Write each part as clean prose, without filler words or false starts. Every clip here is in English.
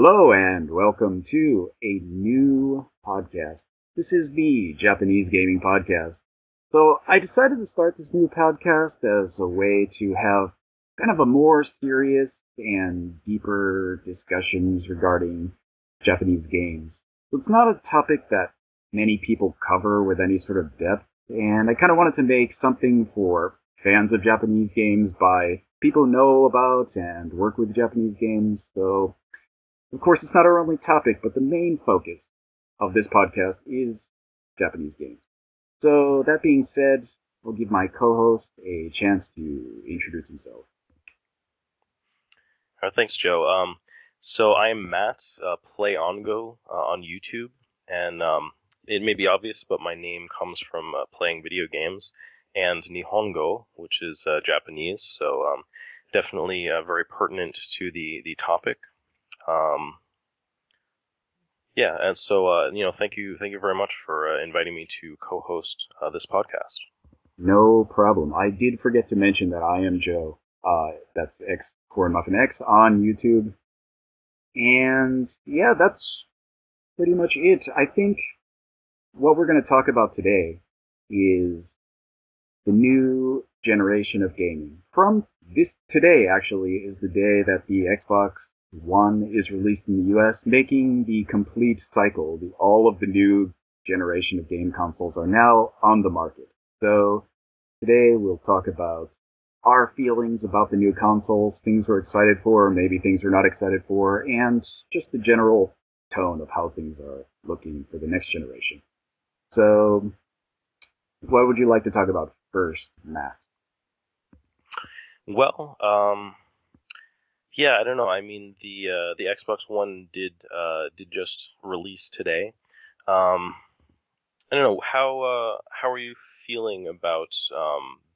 Hello and welcome to a new podcast. This is the Japanese Gaming Podcast. So I decided to start this new podcast as a way to have kind of a more serious and deeper discussions regarding Japanese games. So it's not a topic that many people cover with any sort of depth, and I kind of wanted to make something for fans of Japanese games by people who know about and work with Japanese games. So of course, it's not our only topic, but the main focus of this podcast is Japanese games. So, that being said, I'll give my co-host a chance to introduce himself. Thanks, Joe. So I'm Matt, Playongo on YouTube, and it may be obvious, but my name comes from playing video games, and Nihongo, which is Japanese, so definitely very pertinent to the topic. And so thank you very much for inviting me to co-host this podcast. No problem. I did forget to mention that I am Joe. That's X Corn Muffin X on YouTube, and yeah, that's pretty much it. I think what we're going to talk about today is the new generation of gaming. Today, actually, is the day that the Xbox One is released in the US, making the complete cycle. All of the new generation of game consoles are now on the market. So today we'll talk about our feelings about the new consoles, things we're excited for, maybe things we're not excited for, and just the general tone of how things are looking for the next generation. So what would you like to talk about first, Matt? Well, yeah, I don't know. I mean, the Xbox One did just release today. I don't know how are you feeling about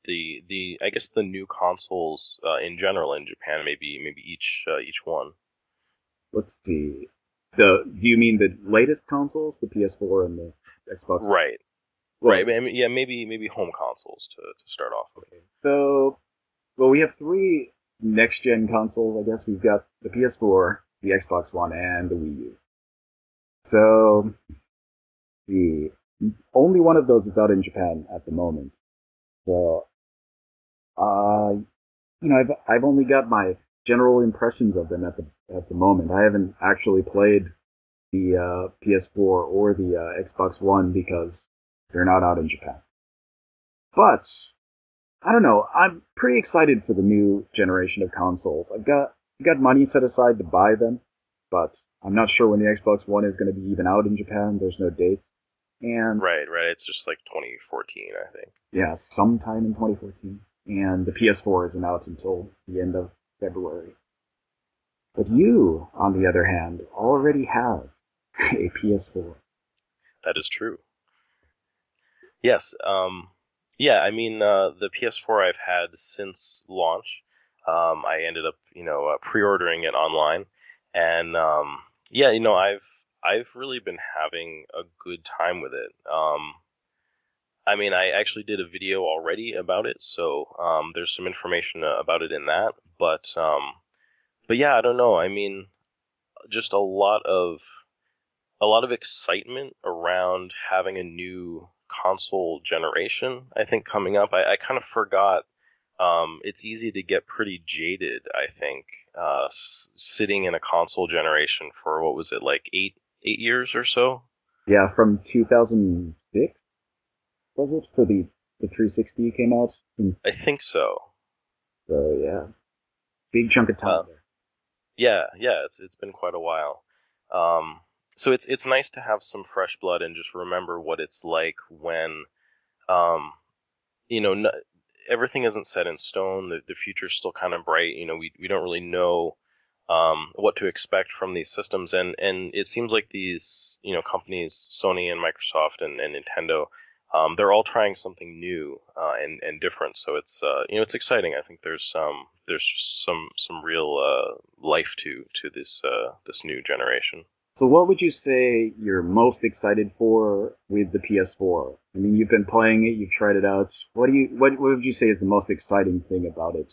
the I guess the new consoles in general in Japan, maybe each one. Let's see. Do you mean the latest consoles, the PS4 and the Xbox? Right. Well, right. I mean, yeah, maybe home consoles to start off with. Okay. So, well, we have three next-gen consoles, I guess. We've got the PS4, the Xbox One, and the Wii U. So, the only one of those is out in Japan at the moment. So, I've only got my general impressions of them at the moment. I haven't actually played the PS4 or the Xbox One because they're not out in Japan. But I don't know. I'm pretty excited for the new generation of consoles. I've got money set aside to buy them, but I'm not sure when the Xbox One is going to be even out in Japan. There's no date. And right. It's just like 2014, I think. Yeah, sometime in 2014. And the PS4 isn't out until the end of February. But you, on the other hand, already have a PS4. That is true. Yes. Yeah, I mean, the PS4 I've had since launch. I ended up, pre-ordering it online, and yeah, I've really been having a good time with it. I mean, I actually did a video already about it, so there's some information about it in that. But yeah, I don't know. I mean, just a lot of excitement around having a new console generation, I think, coming up. I kind of forgot. It's easy to get pretty jaded, I think, sitting in a console generation for, what was it, like eight years or so? Yeah, from 2006, was it? For the 360 came out? I think so. So, yeah. Big chunk of time there. Yeah, it's been quite a while. So it's nice to have some fresh blood and just remember what it's like when, everything isn't set in stone. The future's still kind of bright. We don't really know what to expect from these systems, and it seems like these companies, Sony and Microsoft and Nintendo, they're all trying something new and different. So it's it's exciting. I think there's some real life to this new generation. So what would you say you're most excited for with the PS4? I mean, you've been playing it, you've tried it out. What would you say is the most exciting thing about it?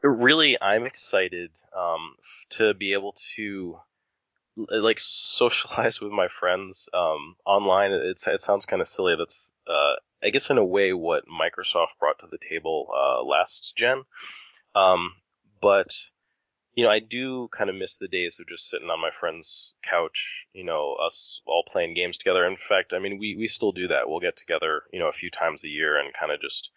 Really, I'm excited to be able to like socialize with my friends online. It sounds kind of silly. That's I guess in a way what Microsoft brought to the table last gen. Um, but I do kind of miss the days of just sitting on my friend's couch, us all playing games together. In fact, I mean, we still do that. We'll get together, a few times a year and kind of just,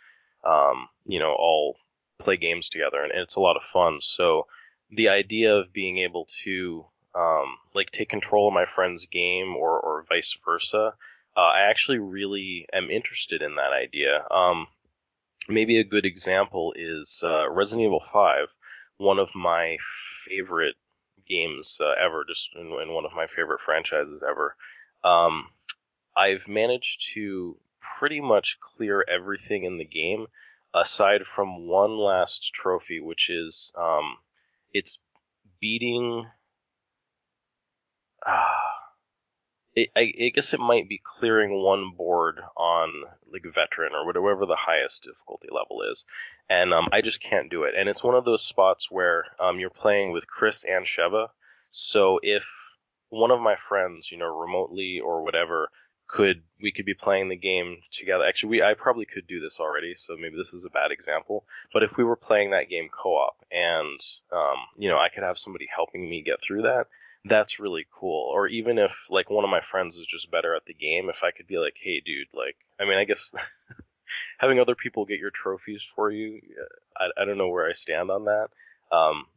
all play games together, and it's a lot of fun. So the idea of being able to, like, take control of my friend's game or vice versa, I actually really am interested in that idea. Maybe a good example is Resident Evil 5, one of my favorite games ever, just in one of my favorite franchises ever. Um, I've managed to pretty much clear everything in the game, aside from one last trophy, which is it's beating. I guess it might be clearing one board on like veteran or whatever the highest difficulty level is, and I just can't do it. And it's one of those spots where you're playing with Chris and Sheva, so if one of my friends, remotely or whatever, we could be playing the game together. Actually, I probably could do this already, so maybe this is a bad example. But if we were playing that game co-op, and I could have somebody helping me get through that, that's really cool. Or even if like one of my friends is just better at the game, if I could be like, hey, dude, like, I mean, I guess having other people get your trophies for you, I don't know where I stand on that.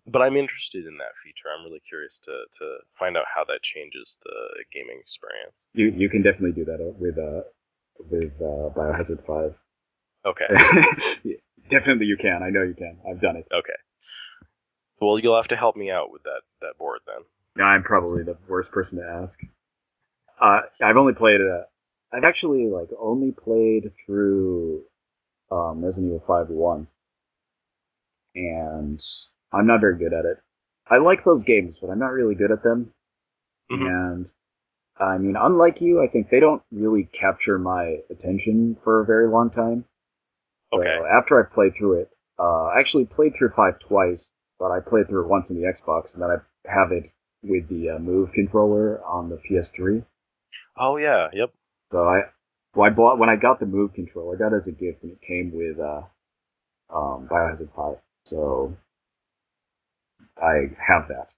But I'm interested in that feature. I'm really curious to find out how that changes the gaming experience. You can definitely do that with Biohazard 5. Okay. Definitely you can. I know you can. I've done it. Okay. Well, you'll have to help me out with that board then. I'm probably the worst person to ask. I've actually like only played through Resident Evil 5 once, and I'm not very good at it. I like those games, but I'm not really good at them. Mm-hmm. And I mean, unlike you, I think they don't really capture my attention for a very long time. So Okay. after I played through it, I actually played through 5 twice, but I played through it once on the Xbox, and then I have it with the Move controller on the PS3. Oh yeah. Yep. So I bought when I got the Move controller, I got it as a gift, and it came with Biohazard 5. So I have that.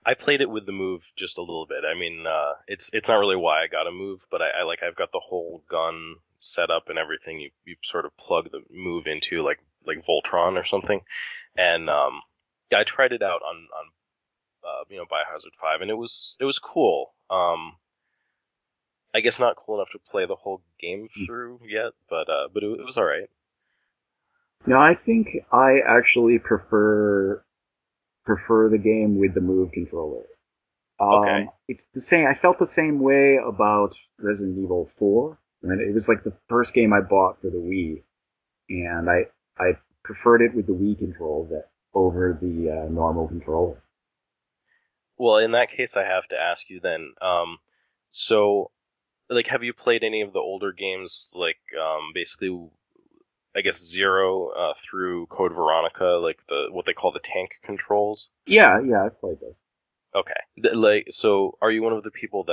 I played it with the Move just a little bit. I mean, it's not really why I got a Move, but I've got the whole gun set up and everything. You sort of plug the Move into like Voltron or something, and yeah, I tried it out on Biohazard 5, and it was cool. I guess not cool enough to play the whole game through yet, but it was all right. Now I think I actually prefer the game with the Move controller. Okay. It's the same. I felt the same way about Resident Evil 4, and it was like the first game I bought for the Wii, and I preferred it with the Wii controls over the normal controller. Well, in that case, I have to ask you then. So like, have you played any of the older games, like basically, I guess Zero through Code Veronica, like what they call the tank controls? Yeah, I played those. Okay, like, so are you one of the people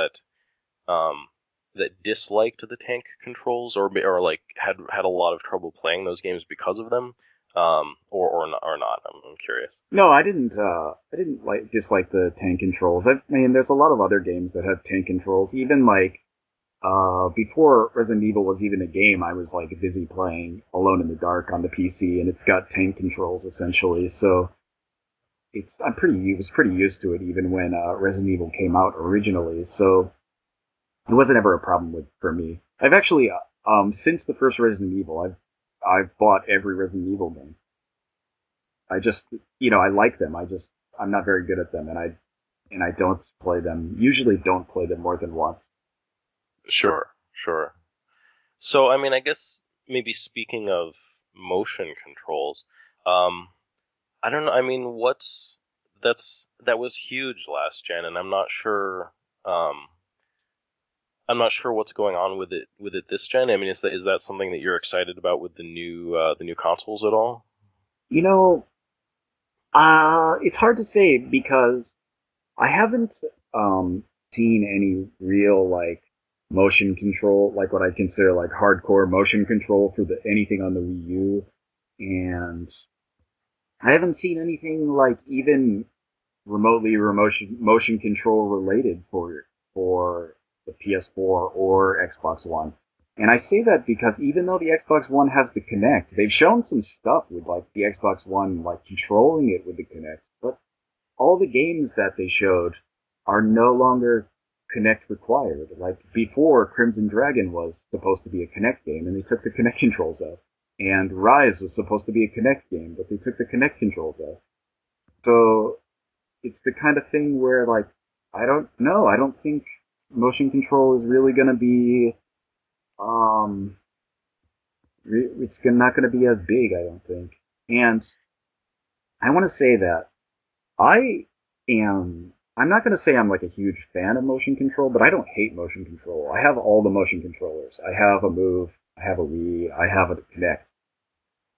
um that disliked the tank controls, or like had a lot of trouble playing those games because of them, or not? I'm curious. No, I didn't. I didn't dislike the tank controls. I mean, there's a lot of other games that have tank controls. Even like before Resident Evil was even a game, I was like busy playing Alone in the Dark on the PC, and it's got tank controls essentially. So was pretty used to it even when Resident Evil came out originally. So it wasn't ever a problem for me. I've actually since the first Resident Evil, I've bought every Resident Evil game. I just I like them. I'm not very good at them, and I don't play them. Usually, don't play them more than once. Sure, sure. So, I mean, I guess maybe speaking of motion controls, um, I don't know. I mean, that was huge last gen, and I'm not sure. Um, I'm not sure what's going on with it this gen. I mean, is that something that you're excited about with the new consoles at all? You know, it's hard to say because I haven't um, seen any real like motion control, like what I consider like hardcore motion control for the anything on the Wii U, and I haven't seen anything like even remotely motion control related for the PS4 or Xbox One. And I say that because even though the Xbox One has the Kinect, they've shown some stuff with like the Xbox One like controlling it with the Kinect, but all the games that they showed are no longer Kinect required. Like before, Crimson Dragon was supposed to be a Kinect game, and they took the Kinect controls out. And Rise was supposed to be a Kinect game, but they took the Kinect controls out. So it's the kind of thing where, like, I don't know. I don't think motion control is really going to be, um, it's not going to be as big, I don't think. And I want to say that I I'm not going to say I'm like a huge fan of motion control, but I don't hate motion control. I have all the motion controllers. I have a Move, I have a Wii, I have a Kinect.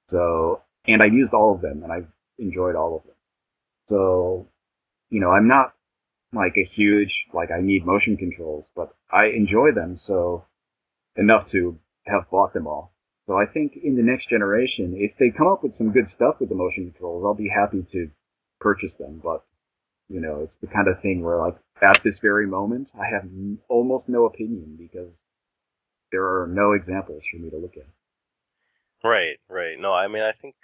So, and I've used all of them and I've enjoyed all of them. So, I'm not like a huge, like I need motion controls, but I enjoy them so enough to have bought them all. So I think in the next generation, if they come up with some good stuff with the motion controls, I'll be happy to purchase them. But it's the kind of thing where, like, at this very moment, I have almost no opinion because there are no examples for me to look at. Right, right. No, I mean, I think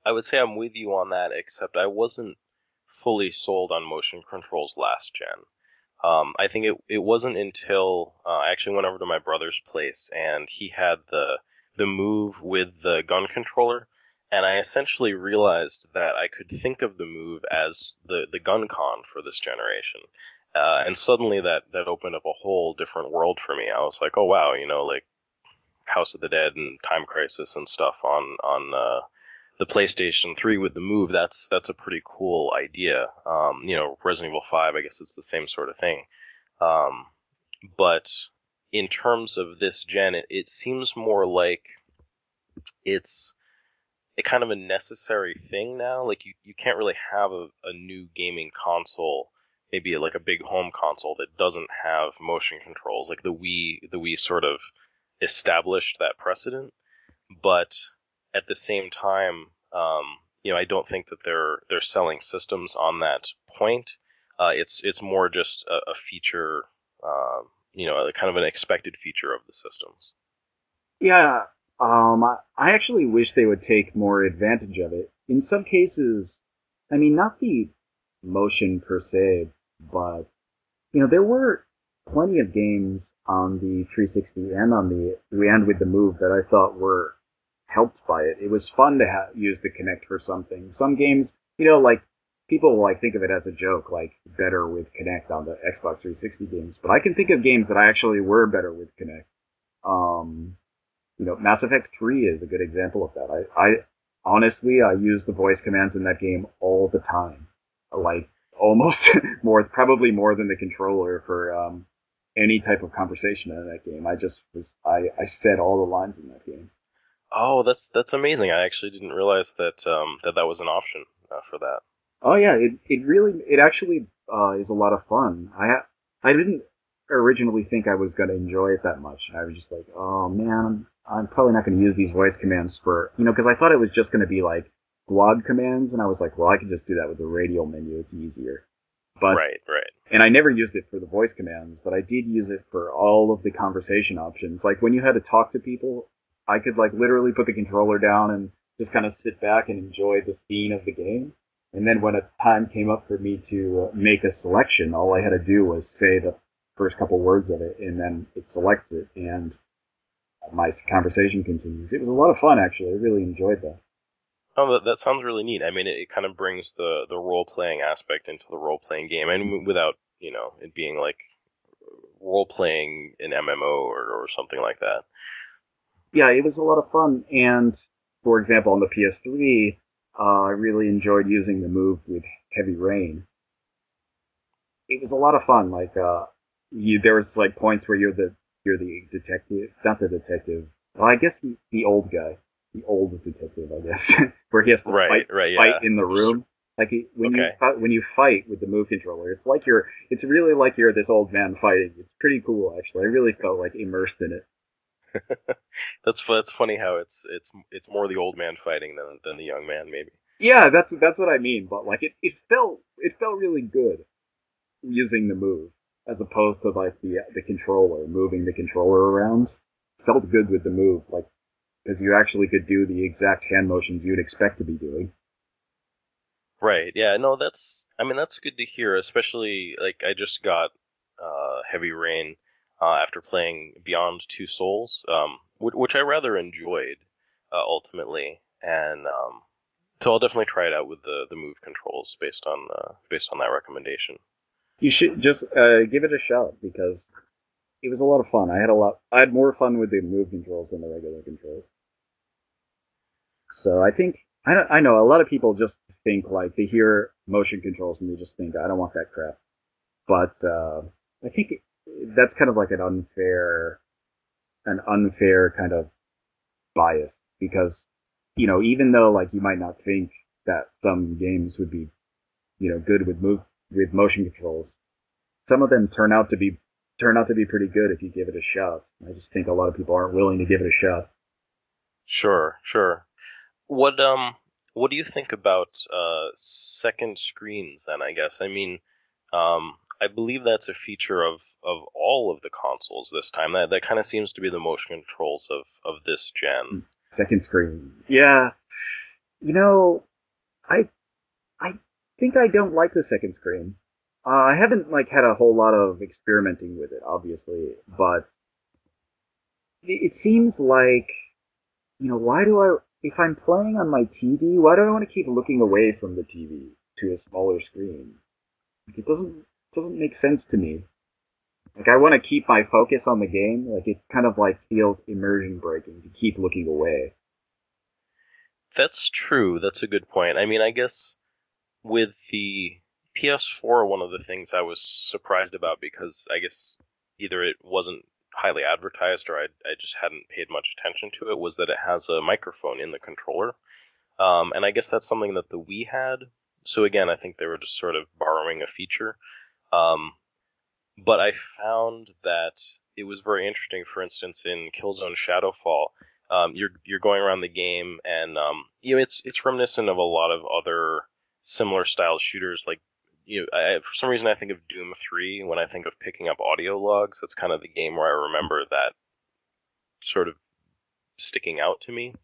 I would say I'm with you on that, except I wasn't fully sold on motion controls last gen. I think it wasn't until I actually went over to my brother's place and he had the Move with the gun controller, and I essentially realized that I could think of the Move as the gun con for this generation. And suddenly that opened up a whole different world for me. I was like, oh wow, like House of the Dead and Time Crisis and stuff on the PlayStation 3 with the Move. That's a pretty cool idea. Resident Evil 5, I guess it's the same sort of thing. Um, but in terms of this gen, it seems more like it's a kind of a necessary thing now. Like you can't really have a new gaming console, maybe like a big home console that doesn't have motion controls. Like the Wii sort of established that precedent, but at the same time, I don't think that they're selling systems on that point. It's more just a feature, kind of an expected feature of the systems. Yeah, I actually wish they would take more advantage of it. In some cases, I mean, not the motion per se, but there were plenty of games on the 360 and on the and with the Move that I thought were helped by it. It was fun to use the Kinect for something. Some games, like people like think of it as a joke, like better with Kinect on the Xbox 360 games, but I can think of games that I actually were better with Kinect. Um, Mass Effect 3 is a good example of that. I honestly, I use the voice commands in that game all the time. Like, almost probably more than the controller for, any type of conversation in that game. I said all the lines in that game. Oh, that's amazing. I actually didn't realize that was an option for that. Oh yeah, it actually, is a lot of fun. I didn't originally think I was going to enjoy it that much. I was just like, oh man, I'm probably not going to use these voice commands for, because I thought it was just going to be like squad commands, and I was like, well, I can just do that with the radial menu. It's easier. But Right, right. and I never used it for the voice commands, but I did use it for all of the conversation options. Like when you had to talk to people, I could like literally put the controller down and just kind of sit back and enjoy the scene of the game. And then when a time came up for me to make a selection, all I had to do was say the first couple words of it, and then it selects it, and my conversation continues. It was a lot of fun, actually. I really enjoyed that. Oh, that sounds really neat. I mean, it kind of brings the role playing aspect into the role playing game, and without it being like role playing an MMO or something like that. Yeah, it was a lot of fun. And for example, on the PS3, I really enjoyed using the Move with Heavy Rain. It was a lot of fun. Like, there was like points where you're the detective, not the detective. Well, I guess the old guy, the old detective, I guess, where he has to Right, right, fight yeah. in the room. Like Okay. when you fight with the move controller, it's really like you're this old man fighting. It's pretty cool actually. I really felt like immersed in it. That's funny how it's more the old man fighting than the young man maybe. Yeah, that's what I mean. But like it felt really good using the move as opposed to like the controller moving the controller around. Felt good with the move, like because you actually could do the exact hand motions you'd expect to be doing. Right. Yeah. No, that's good to hear. Especially like I just got Heavy Rain after playing Beyond Two Souls, which I rather enjoyed ultimately, and so I'll definitely try it out with the move controls based on that recommendation. You should just give it a shot because it was a lot of fun. I had more fun with the move controls than the regular controls. So I think I know a lot of people just think like they hear motion controls and they just think I don't want that crap. But I think that's kind of like an unfair kind of bias because even though like you might not think that some games would be good with motion controls, some of them turn out to be pretty good if you give it a shot. I just think a lot of people aren't willing to give it a shot. Sure, sure. What do you think about second screens then, I guess? I mean, I believe that's a feature of all of the consoles this time. That kind of seems to be the motion controls of this gen. Second screen, yeah. You know, I I think I don't like the second screen. I haven't like had a whole lot of experimenting with it, obviously, but it seems like why do I if I'm playing on my TV, why do I want to keep looking away from the TV to a smaller screen? Like, it doesn't make sense to me. Like I want to keep my focus on the game. Like it kind of like feels immersion breaking to keep looking away. That's true. That's a good point. I mean, I guess with the PS4, one of the things I was surprised about because I guess either it wasn't highly advertised or I just hadn't paid much attention to it was that it has a microphone in the controller. And I guess that's something that the Wii had. So again, I think they were just sort of borrowing a feature. Um, but I found that it was very interesting. For instance, in Killzone Shadowfall, you're going around the game, and it's reminiscent of a lot of other similar style shooters. Like for some reason, I think of Doom 3 when I think of picking up audio logs. That's kind of the game where I remember that sort of sticking out to me.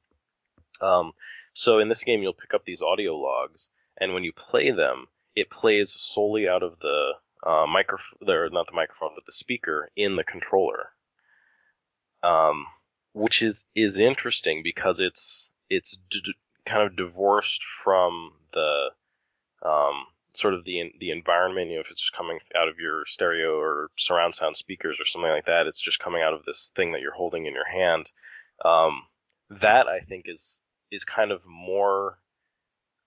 Um, so in this game, you'll pick up these audio logs, and when you play them, it plays solely out of the microphone, or not the microphone, but the speaker in the controller, um, which is interesting because it's kind of divorced from the sort of the environment. If it's just coming out of your stereo or surround sound speakers or something like that, it's just coming out of this thing that you're holding in your hand. Um, that I think is kind of more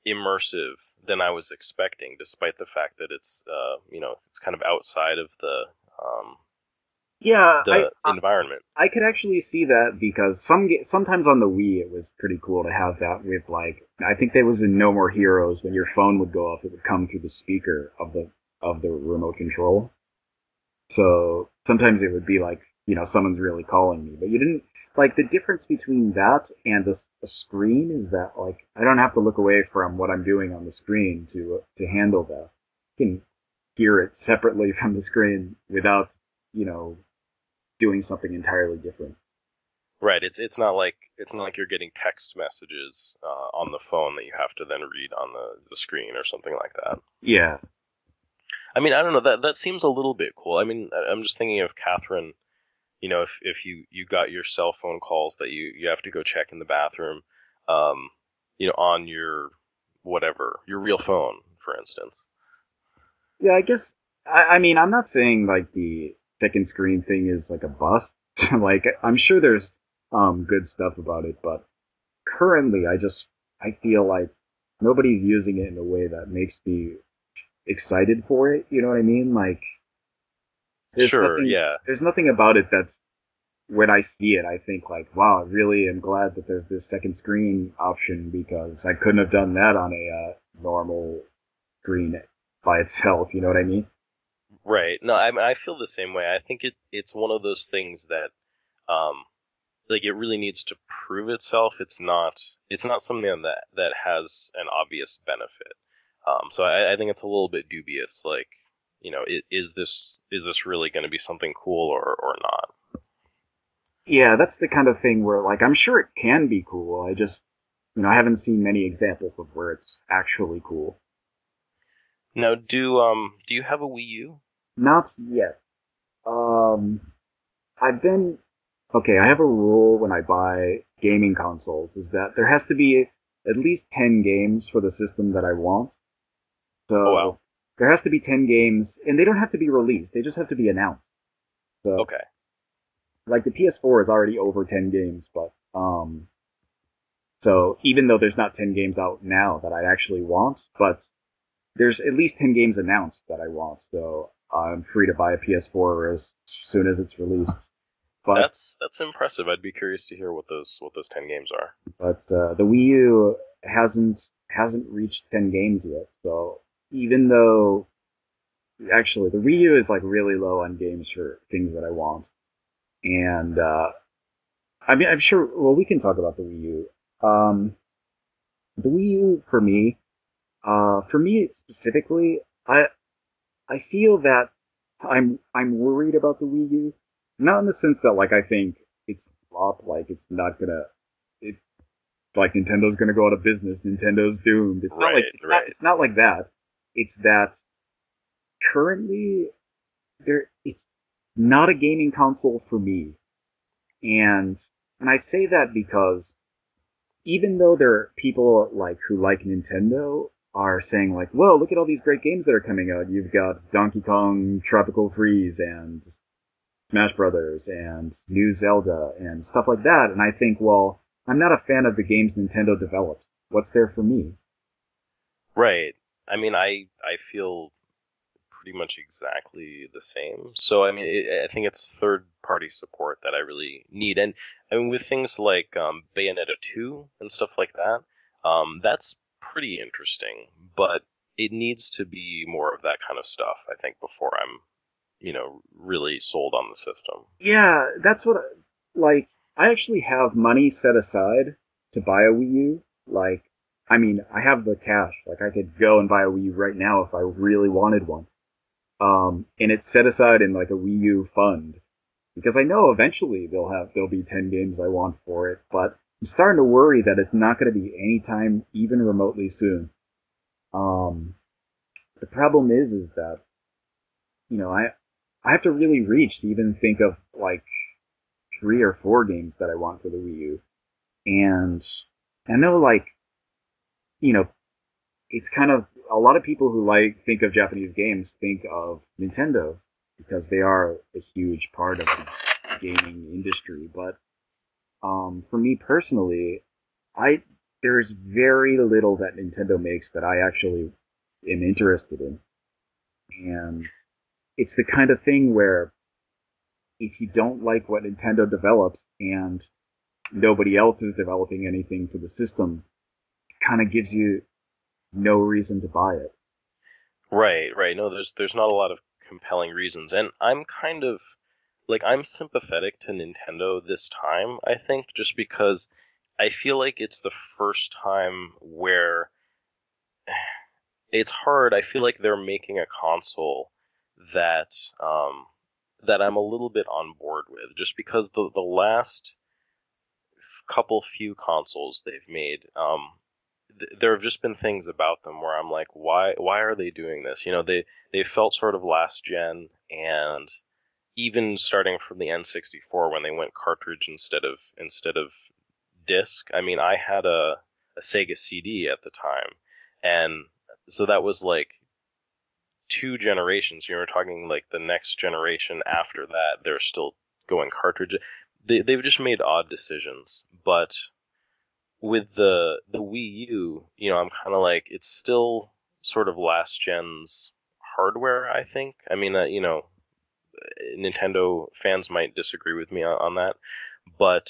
immersive than I was expecting, despite the fact that it's kind of outside of um, Yeah, the environment. I could actually see that because sometimes on the Wii it was pretty cool to have that with like I think there was in No More Heroes when your phone would go off it would come through the speaker of the remote control. So sometimes it would be like someone's really calling me, but you didn't like the difference between that and a screen is that like I don't have to look away from what I'm doing on the screen to handle that. I can hear it separately from the screen without you know doing something entirely different. Right. It's not like you're getting text messages on the phone that you have to then read on the screen or something like that. Yeah. I mean, I don't know. That seems a little bit cool. I mean, I'm just thinking of Catherine. If you got your cell phone calls that you have to go check in the bathroom, um, on your whatever your real phone, for instance. Yeah, I guess I mean I'm not saying like the second screen thing is like a bust. Like I'm sure there's good stuff about it, but currently I feel like nobody's using it in a way that makes me excited for it. You know what I mean? Like There's Sure, nothing yeah. there's nothing about it that's when I see it, I think like, wow, I really am glad that there's this second screen option because I couldn't have done that on a normal screen by itself. You know what I mean? Right. No, I feel the same way. I think it's one of those things that like it really needs to prove itself. It's not something that has an obvious benefit. So I think it's a little bit dubious. Like, is this really going to be something cool or not? Yeah, that's the kind of thing where like I'm sure it can be cool. I just I haven't seen many examples of where it's actually cool. Now, do you have a Wii U? Not yet. Um, I've been okay. I have a rule when I buy gaming consoles is that there has to be at least 10 games for the system that I want. Oh wow. So there has to be 10 games, and they don't have to be released. They just have to be announced. So Okay. like the PS4 is already over 10 games, but so even though there's not 10 games out now that I actually want, but there's at least 10 games announced that I want. So I'm free to buy a PS4 as soon as it's released. But That's impressive. I'd be curious to hear what those 10 games are. the Wii U hasn't reached 10 games yet. So even though actually the Wii U is like really low on games for things that I want, and I mean I'm sure. Well, we can talk about the Wii U. The Wii U for me specifically, I feel that I'm worried about the Wii U, not in the sense that like I think it's flop, like it's not gonna it's like Nintendo's gonna go out of business, Nintendo's doomed. It's not like Right, right. it's not like that. It's that currently it's not a gaming console for me. And I say that because even though there are people like who like Nintendo are saying like, "Whoa, look at all these great games that are coming out. You've got Donkey Kong Tropical Freeze and Smash Brothers and new Zelda and stuff like that." And I think, well, I'm not a fan of the games Nintendo develops. What's there for me? Right. I mean, I feel pretty much exactly the same. So I mean, I think it's third party support that I really need, and I mean with things like Bayonetta 2 and stuff like that, that's pretty interesting. But it needs to be more of that kind of stuff, I think, before I'm really sold on the system. Yeah, that's what like I actually have money set aside to buy a Wii U. Like, I mean, I have the cash. Like, I could go and buy a Wii U right now if I really wanted one. And it's set aside in like a Wii U fund because I know eventually there'll be 10 games I want for it, but I'm starting to worry that it's not going to be anytime even remotely soon. Um, the problem is that, I have to really reach to even think of like 3 or 4 games that I want for the Wii U. And I know like, you know, it's kind of a lot of people who like think of Japanese games think of Nintendo because they are a huge part of the gaming industry. But for me personally, I there's very little that Nintendo makes that I actually am interested in, and it's the kind of thing where if you don't like what Nintendo develops and nobody else is developing anything for the system, it kind of gives you no reason to buy it. Right, right. No, there's not a lot of compelling reasons, and I'm kind of like I'm sympathetic to Nintendo this time. I think just because I feel like it's the first time where it's hard. I feel like they're making a console that um, that I'm a little bit on board with, just because the last couple few consoles they've made, there have just been things about them where I'm like, why are they doing this? They felt sort of last gen, and even starting from the N64 when they went cartridge instead of disc. I mean, I had a Sega CD at the time, and so that was like 2 generations. You were talking like the next generation after that, they're still going cartridge. They've just made odd decisions, but with the Wii U, I'm kind of like it's still sort of last gen's hardware. I think. I mean, Nintendo fans might disagree with me on that, but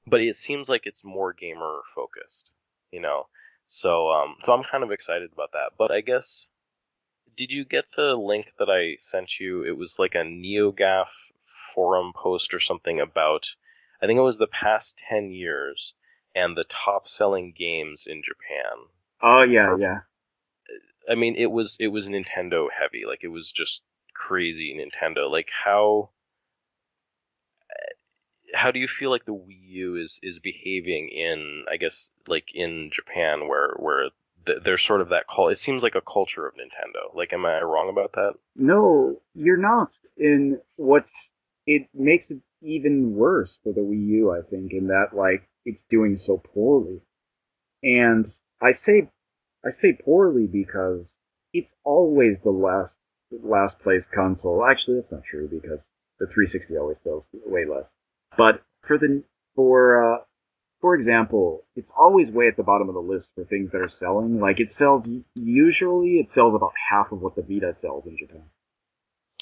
but it seems like it's more gamer focused, you know. So I'm kind of excited about that. But I guess, did you get the link that I sent you? It was like a NeoGAF forum post or something about, I think it was the past 10 years and the top selling games in Japan. Oh yeah, For, yeah. I mean, it was Nintendo heavy. Like, it was just crazy Nintendo. Like, how do you feel like the Wii U is behaving in, I guess, like in Japan, where there's sort of that call? It seems like a culture of Nintendo. Like, am I wrong about that? No, you're not. In what it makes it even worse for the Wii U, I think, in that like it's doing so poorly. And I say I say poorly because it's always the last place console. Actually, that's not true because the 360 always sells way less. But for for example, it's always way at the bottom of the list for things that are selling. Like it sells about half of what the Vita sells in Japan.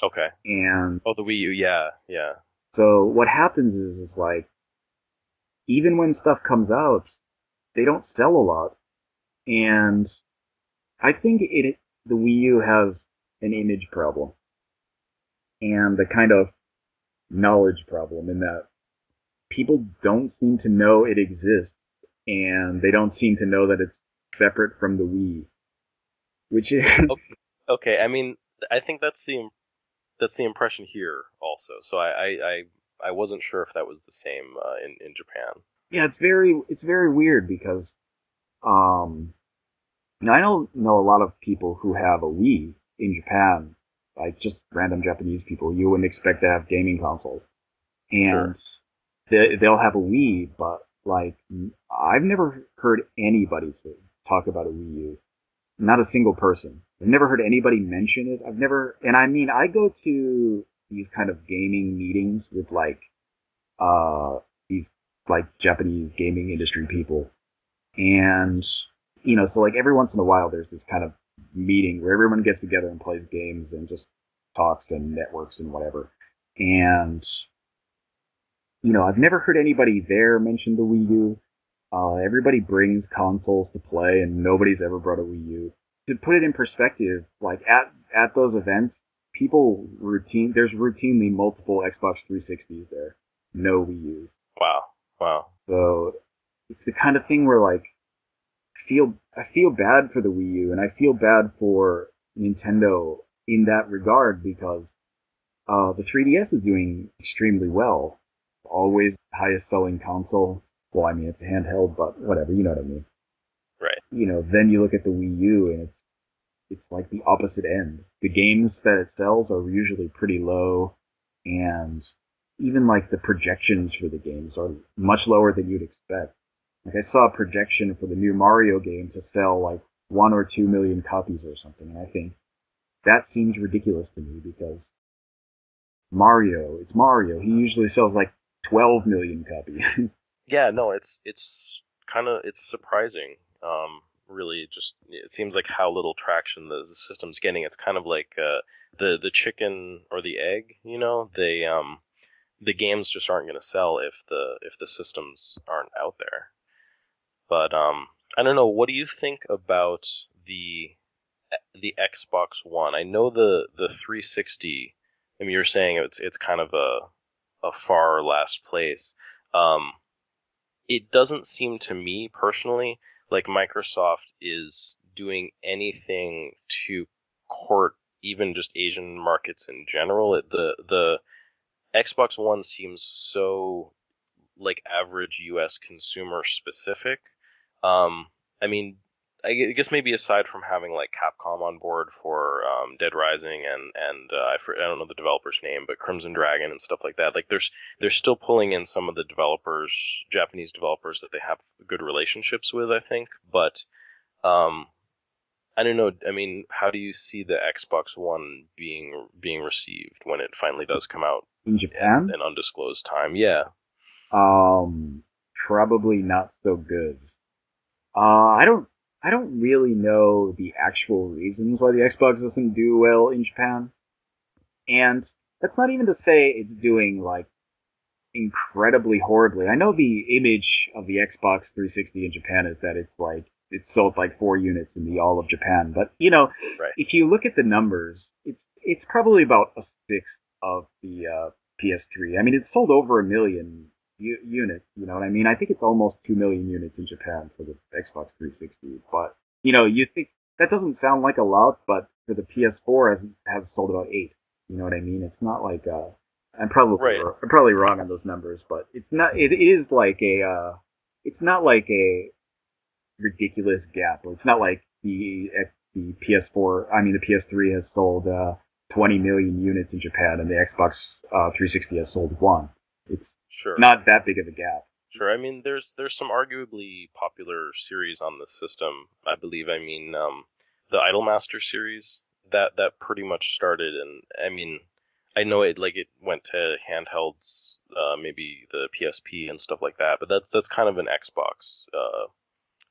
Okay. And Oh, the Wii U, yeah, yeah. so what happens is like even when stuff comes out, they don't sell a lot. And I think the Wii U has an image problem and a kind of knowledge problem in that people don't seem to know it exists and they don't seem to know that it's separate from the Wii, which is Okay. I mean, I think that's the impression here also. So I wasn't sure if that was the same in Japan. yeah, it's very weird because um now I know a lot of people who have a Wii in Japan, like just random Japanese people you wouldn't expect to have gaming consoles, and Sure. they'll have a Wii, but like I've never heard anybody talk about a Wii U. Not a single person. I've never heard anybody mention it. I've never, and I mean, I go to these kind of gaming meetings with uh, these like Japanese gaming industry people, and so like every once in a while there's this kind of meeting where everyone gets together and plays games and just talks and networks and whatever. And I've never heard anybody there mention the Wii U. Everybody brings consoles to play, and nobody's ever brought a Wii U. To put it in perspective, like at those events, there's routinely multiple Xbox 360s there, no Wii U's. Wow. Wow. So it's the kind of thing where like I feel bad for the Wii U, and I feel bad for Nintendo in that regard because the 3DS is doing extremely well. Always highest selling console. Well, I mean, it's a handheld, but whatever, you know what I mean. Right. Then you look at the Wii U and it's like the opposite end. The games that it sells are usually pretty low, and even like the projections for the games are much lower than you'd expect. Like I saw a projection for the new Mario game to sell like 1 or 2 million copies or something, and I think that seems ridiculous to me because it's Mario. He usually sells like 12 million copies. Yeah. No. It's surprising. Really, just it seems like how little traction the system's getting. It's kind of like the chicken or the egg. The games just aren't going to sell if the systems aren't out there. But I don't know. What do you think about the the Xbox One? I know the 360. I mean, you're saying it's kind of a far last place. Um, it doesn't seem to me personally like Microsoft is doing anything to court even just Asian markets in general. The Xbox One seems so like average U.S. consumer specific. I mean, I guess maybe aside from having like Capcom on board for Dead Rising and I don't know the developer's name, but Crimson Dragon and stuff like that. Like they're still pulling in some of the developers, Japanese developers that they have good relationships with, I think. But um, I don't know. I mean, how do you see the Xbox One being received when it finally does come out In in Japan, an undisclosed time? Yeah. um, probably not so good. I don't really know the actual reasons why the Xbox doesn't do well in Japan. And that's not even to say it's doing like incredibly horribly. I know the image of the Xbox 360 in Japan is that it's sold like 4 units in the all of Japan, but Right. if you look at the numbers, it's probably about a sixth of the PS3. I mean, it's sold over 1 million units. You know what I mean? I think it's almost 2 million units in Japan for the Xbox 360. But you think that doesn't sound like a lot, but for the PS4, has sold about eight. You know what I mean? It's not like Right. I'm probably wrong on those numbers, but it's not. It is like it's not like a ridiculous gap. It's not like the PS4. I mean, the PS3 has sold 20 million units in Japan, and the Xbox 360 has sold one. It's Sure. not that big of a gap. Sure. I mean, there's some arguably popular series on the system. I believe. I mean, the Idolmaster series that pretty much started, and I mean, I know it went to handhelds, maybe the PSP and stuff like that. But that's kind of an Xbox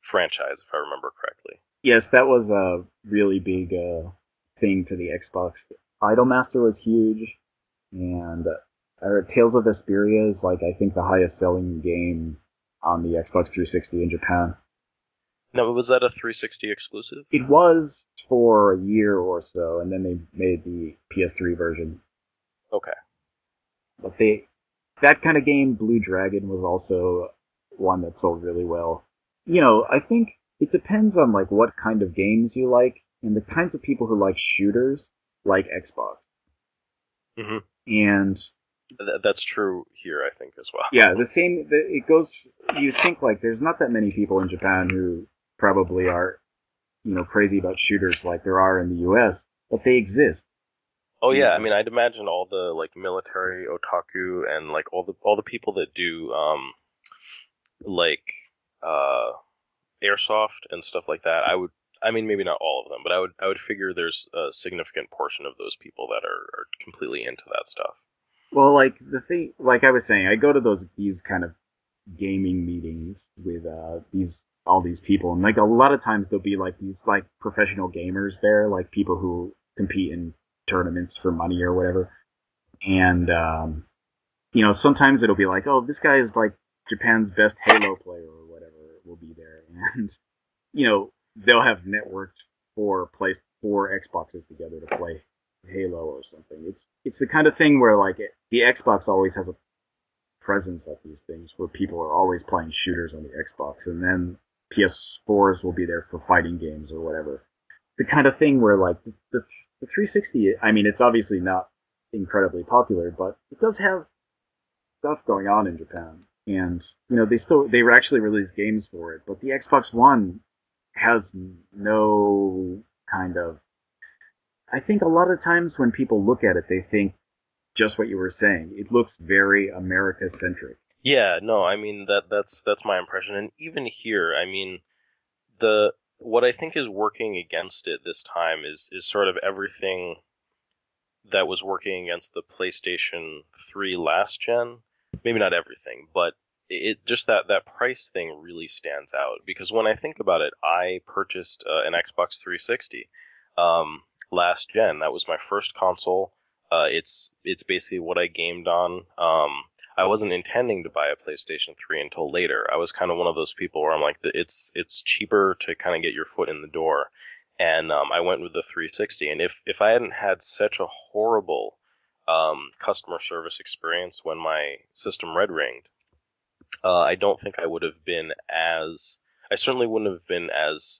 franchise, if I remember correctly. Yes, that was a really big thing for the Xbox. Idolmaster was huge, and Tales of Vesperia is like I think the highest selling game on the Xbox 360 in Japan. Now, was that a 360 exclusive? It was for a year or so, and then they made the PS3 version. Okay. But that kind of game, Blue Dragon, was also one that sold really well. I think it depends on like what kind of games you like, and the kinds of people who like shooters like Xbox. Hmm. And That's true here, I think, as well. yeah, the same. It goes. You think like there's not that many people in Japan who probably are crazy about shooters like there are in the U.S., but they exist. Oh yeah, I And mean, I'd imagine all the like military otaku and like all the people that do like uh airsoft and stuff like that. I mean, maybe not all of them, but I would figure there's a significant portion of those people that are completely into that stuff. well, like the thing, like I was saying, I go to these kind of gaming meetings with all these people, and like a lot of times there'll be like these like professional gamers there, like people who compete in tournaments for money or whatever, and sometimes it'll be like, oh, this guy is like Japan's best Halo player or whatever will be there, and they'll have networked four Xboxes together to play Halo or something. It's the kind of thing where like the Xbox always has a presence at these things where people are always playing shooters on the Xbox, and then PS4s will be there for fighting games or whatever. The kind of thing where like the 360, I mean, it's obviously not incredibly popular, but it does have stuff going on in Japan, and they actually released games for it, but the Xbox One has no kind of. I think a lot of times when people look at it, they think just what you were saying. It looks very America centric. Yeah, no, I mean that's my impression, and even here, I mean the what I think is working against it this time is sort of everything that was working against the PlayStation 3 last gen. Maybe not everything, but it just that price thing really stands out because when I think about it, I purchased an Xbox 360 last gen. That was my first console. It's basically what I gamed on. I wasn't intending to buy a PlayStation 3 until later. I was kind of one of those people where I'm like, it's cheaper to kind of get your foot in the door, and I went with the 360. And if I hadn't had such a horrible customer service experience when my system red ringed, I don't think I would have been as. I certainly wouldn't have been as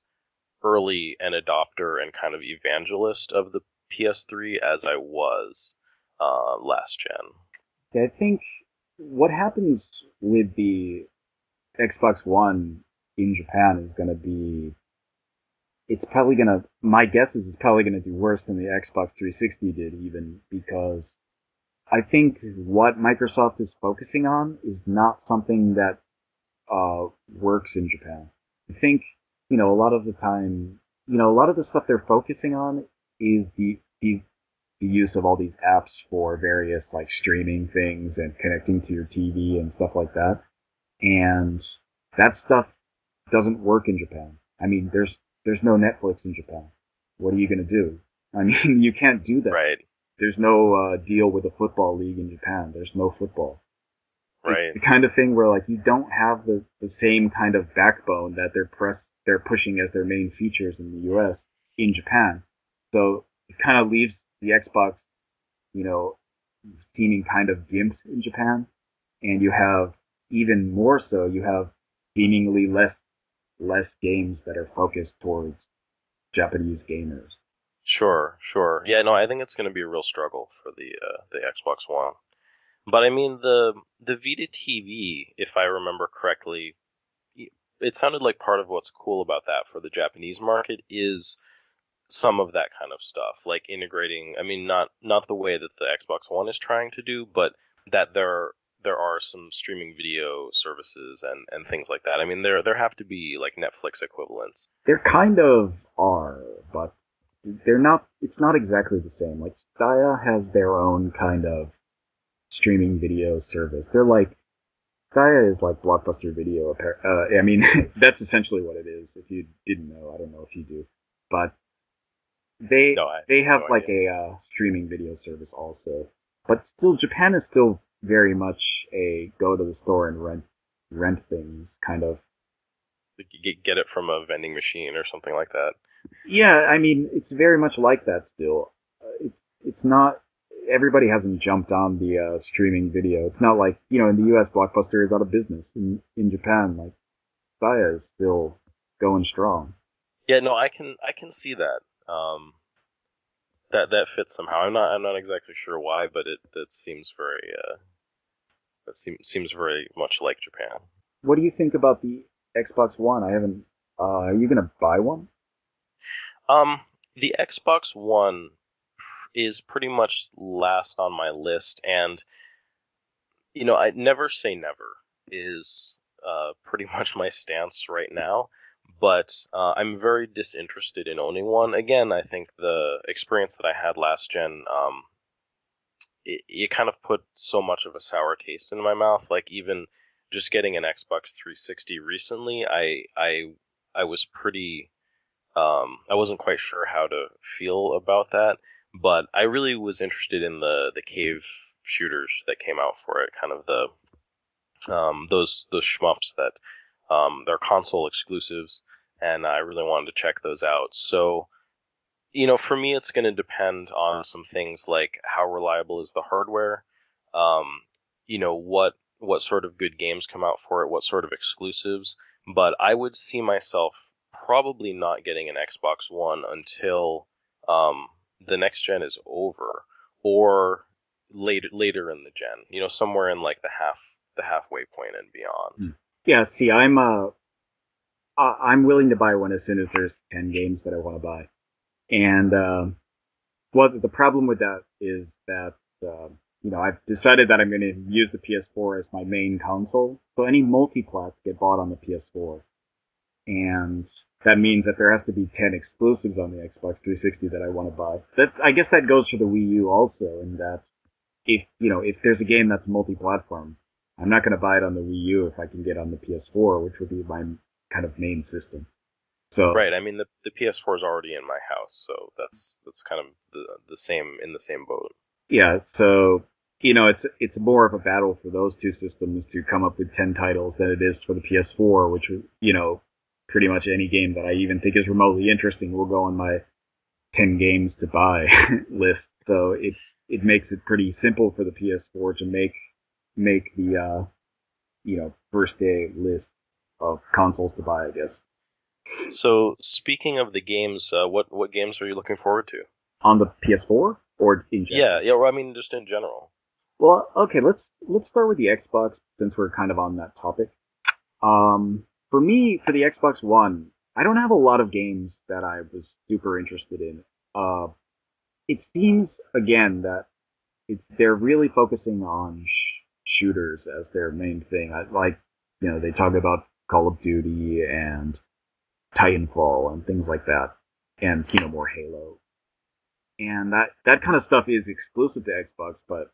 early an adopter and kind of evangelist of the PS3 as I was last gen. I think what happens with the Xbox One in Japan is going to be. It's probably going to. My guess is it's probably going to do worse than the Xbox 360 did, even because I think what Microsoft is focusing on is not something that works in Japan. I think, a lot of the time, a lot of the stuff they're focusing on is the use of all these apps for various like streaming things and connecting to your TV and stuff like that. And that stuff doesn't work in Japan. I mean, there's no Netflix in Japan. What are you going to do? I mean, you can't do that. Right. there's no deal with a football league in Japan. There's no football. It's Right. the kind of thing where like you don't have the same kind of backbone that they're pushing as their main features in the US in Japan. So it kind of leaves the Xbox, you know, seeming kind of gimped in Japan. And you have even more so, you have seemingly less games that are focused towards Japanese gamers. Sure, sure. Yeah, no, I think it's going to be a real struggle for the Xbox One. But I mean the Vita TV, if I remember correctly, it sounded like part of what's cool about that for the Japanese market is some of that kind of stuff, like integrating. I mean, not the way that the Xbox One is trying to do, but that there are some streaming video services and things like that. I mean, there have to be like Netflix equivalents. There kind of are, but they're not. It's not exactly the same. Like Staya has their own kind of streaming video service. They're like Staya is like Blockbuster Video. I mean, that's essentially what it is. If you didn't know, I don't know if you do, but they No, I they have have no like idea. a streaming video service also. But still, Japan is still very much a go to the store and rent things kind of. Like, you get it from a vending machine or something like that. Yeah, I mean, it's very much like that still. It's not. Everybody hasn't jumped on the streaming video. It's not like in the U.S. Blockbuster is out of business. In Japan, like Saya is still going strong. Yeah, no, I can see that. That fits somehow. I'm not exactly sure why, but that seems very seems very much like Japan. What do you think about the Xbox One? I haven't. Are you gonna buy one? Um, the Xbox One is pretty much last on my list, and I never say never is pretty much my stance right now. But I'm very disinterested in owning one. Again, I think the experience that I had last gen, it kind of put so much of a sour taste in my mouth. Like even just getting an Xbox 360 recently, I was pretty I wasn't quite sure how to feel about that, but I really was interested in the cave shooters that came out for it, kind of those shmups that they're console exclusives, and I really wanted to check those out. So, for me, it's going to depend on some things like how reliable is the hardware, um, what sort of good games come out for it, what sort of exclusives. But I would see myself probably not getting an Xbox One until the next gen is over, or later in the gen. Somewhere in like the halfway point and beyond. Hmm. Yeah. See, I'm willing to buy one as soon as there's 10 games that I want to buy. And well, the problem with that is that I've decided that I'm going to use the PS4 as my main console. So any multi-plats get bought on the PS4, and that means that there has to be 10 exclusives on the Xbox 360 that I want to buy. I guess that goes for the Wii U also, in that if there's a game that's multi-platform, I'm not going to buy it on the Wii U if I can get on the PS4, which would be my kind of main system. So Right. I mean, the PS4 is already in my house, so that's kind of the same in the same boat. yeah, so it's more of a battle for those two systems to come up with 10 titles than it is for the PS4, which pretty much any game that I even think is remotely interesting will go on my 10 games to buy list. So it makes it pretty simple for the PS4 to make the first day list of consoles to buy, I guess. So, speaking of the games, what games are you looking forward to? On the PS4 or in Yeah, general? yeah. Well, I mean, just in general. Well, okay, let's start with the Xbox since we're kind of on that topic. For me, for the Xbox One, I don't have a lot of games that I was super interested in. Uh, it seems again that they're really focusing on shooters as their main thing. They talk about Call of Duty and Titanfall and things like that, and more Halo. And that kind of stuff is exclusive to Xbox, but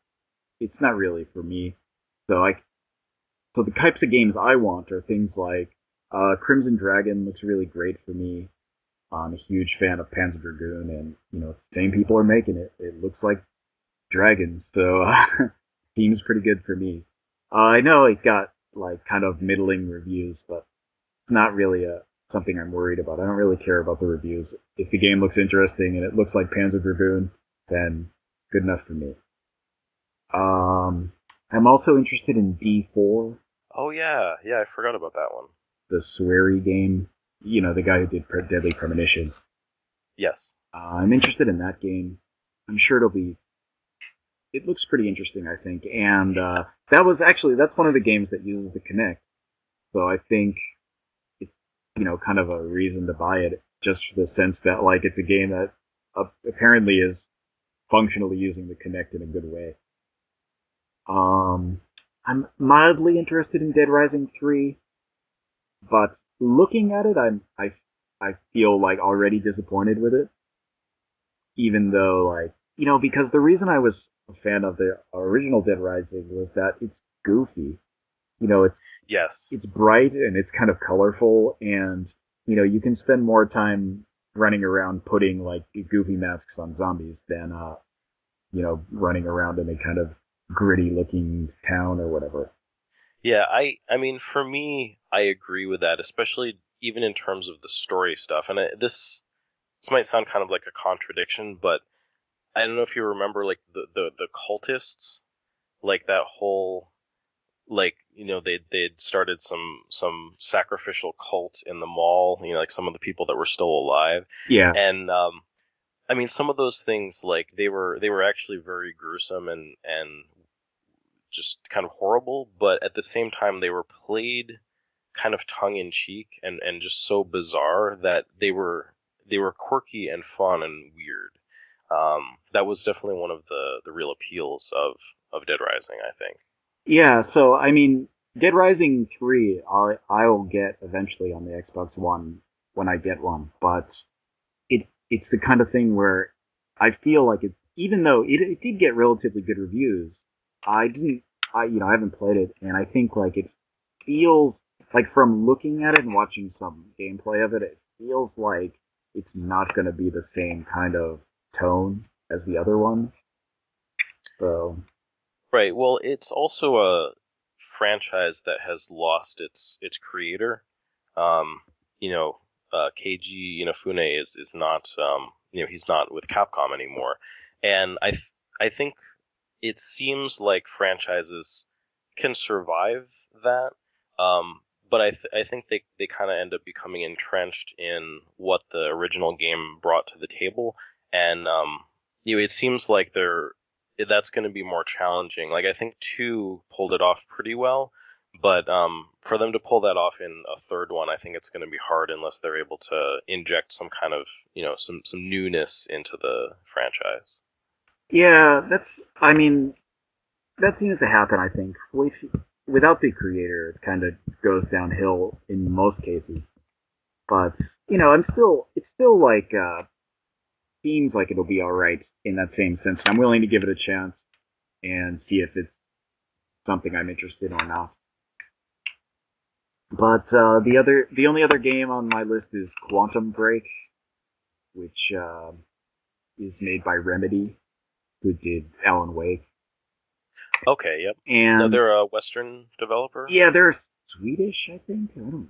it's not really for me. So so the types of games I want are things like Crimson Dragon looks really great for me. I'm a huge fan of Panzer Dragoon, and same people are making it. It looks like dragons, so seems pretty good for me. I know it got like kind of middling reviews, but it's not really something I'm worried about. I don't really care about the reviews. If the game looks interesting and it looks like Panzer Dragoon, then good enough for me. I'm also interested in D4, Oh yeah, yeah, I forgot about that one. the sweary game. You know, the guy who did Deadly Premonition. Yes. I'm interested in that game. I'm sure it'll be. It looks pretty interesting, I think. And that's one of the games that uses the Kinect. So I think it's kind of a reason to buy it, just for the sense that like it's a game that apparently is functionally using the Kinect in a good way. Um, I'm mildly interested in Dead Rising 3, but looking at it, I feel like already disappointed with it. Even though because the reason I was a fan of the original Dead Rising was that it's goofy. It's Yes. it's bright and it's kind of colorful, and you can spend more time running around putting like goofy masks on zombies than running around in a kind of gritty looking town or whatever. Yeah, I mean, for me, I agree with that, especially even in terms of the story stuff. And this might sound kind of like a contradiction, but I don't know if you remember, like the cultists, like that whole, like they'd started some sacrificial cult in the mall, like some of the people that were still alive, Yeah, and I mean, some of those things, like they were actually very gruesome and just kind of horrible, but at the same time they were played kind of tongue in cheek and just so bizarre that they were quirky and fun and weird. That was definitely one of the real appeals of Dead Rising, I think. yeah. So I mean, Dead Rising 3, I'll get eventually on the Xbox One when I get one, but it's the kind of thing where I feel like it's even though it did get relatively good reviews, I didn't I haven't played it, and I think like it feels like from looking at it and watching some gameplay of it, it feels like it's not going to be the same kind of tone as the other ones. So Right. Well, it's also a franchise that has lost its creator. Um, Keiji Inafune is not he's not with Capcom anymore, and I think it seems like franchises can survive that. But I think they kind of end up becoming entrenched in what the original game brought to the table, and it seems like that's going to be more challenging. Like I think two pulled it off pretty well, but for them to pull that off in a third one, I think it's going to be hard unless they're able to inject some kind of some newness into the franchise. yeah, I mean that seems to happen. I think without the creator, it kind of goes downhill in most cases. But it's still like seems like it'll be all right in that same sense. I'm willing to give it a chance and see if it's something I'm interested in or not. But the only other game on my list is Quantum Break, which is made by Remedy, who did Alan Wake. Okay, yep. No, And they're a Western developer. yeah, they're Swedish, I think. I don't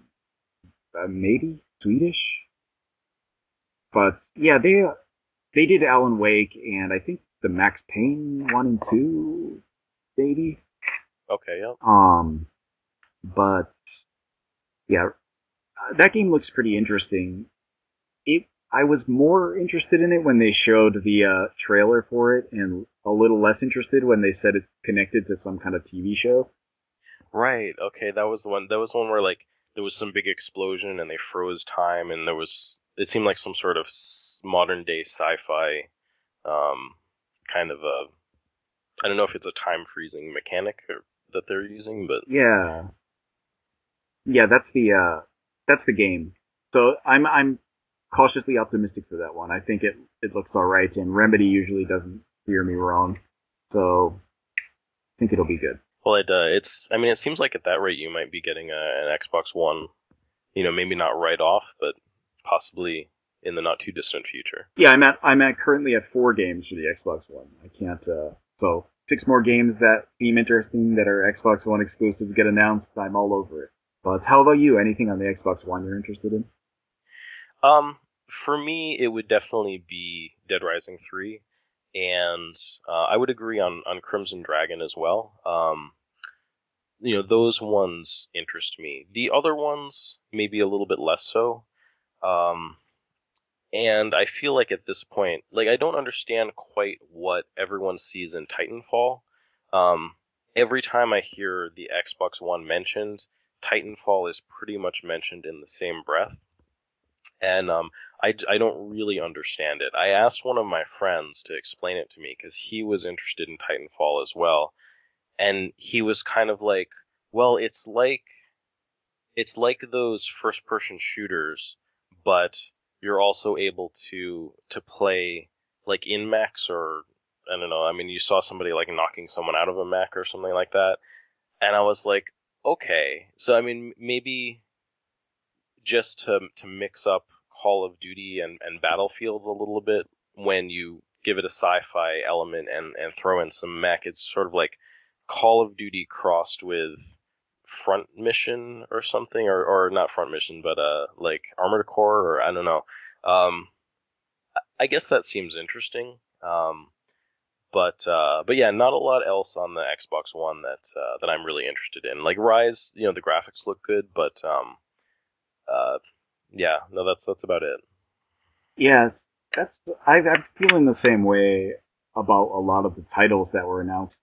maybe Swedish. But yeah, they did Alan Wake and I think the Max Payne 1 and 2, maybe. Okay, yep. But yeah, that game looks pretty interesting. I was more interested in it when they showed the trailer for it, and a little less interested when they said it's connected to some kind of TV show. Right. Okay, that was the one. That was one where like there was some big explosion and they froze time, and it seemed like some sort of modern day sci-fi um, kind of a. I don't know if it's a time freezing mechanic that they're using, but Yeah, yeah, that's the game. So I'm cautiously optimistic for that one. I think it looks all right, and Remedy usually doesn't steer me wrong, so I think it'll be good. well, it's. I mean, it seems like at that rate you might be getting an Xbox One. Maybe not right off, but possibly in the not too distant future. Yeah, I'm currently at 4 games for the Xbox One. I can't So 6 more games that seem interesting that are Xbox One exclusives get announced. I'm all over it. But how about you? Anything on the Xbox One you're interested in? Um, for me, it would definitely be Dead Rising 3, and I would agree on Crimson Dragon as well. Those ones interest me. The other ones, maybe a little bit less so. Um, and I feel like at this point, like I don't understand quite what everyone sees in Titanfall. Um, every time I hear the Xbox One mentioned, Titanfall is pretty much mentioned in the same breath. And I don't really understand it. I asked one of my friends to explain it to me because he was interested in Titanfall as well, and he was kind of like, "Well, it's like those first-person shooters, but you're also able to play like in mechs or I don't know. I mean, you saw somebody like knocking someone out of a mech or something like that, and I was like, okay, so I mean, maybe." Just to mix up Call of Duty and Battlefield a little bit when you give it a sci-fi element and throw in some mech. It's sort of like Call of Duty crossed with Front Mission or something, or not Front Mission, but like Armored Core, or I don't know. Um, I guess that seems interesting. But yeah, not a lot else on the Xbox One that I'm really interested in. Like Rise, the graphics look good, but uh, yeah, no, that's about it. Yeah, that's I'm feeling the same way about a lot of the titles that were announced.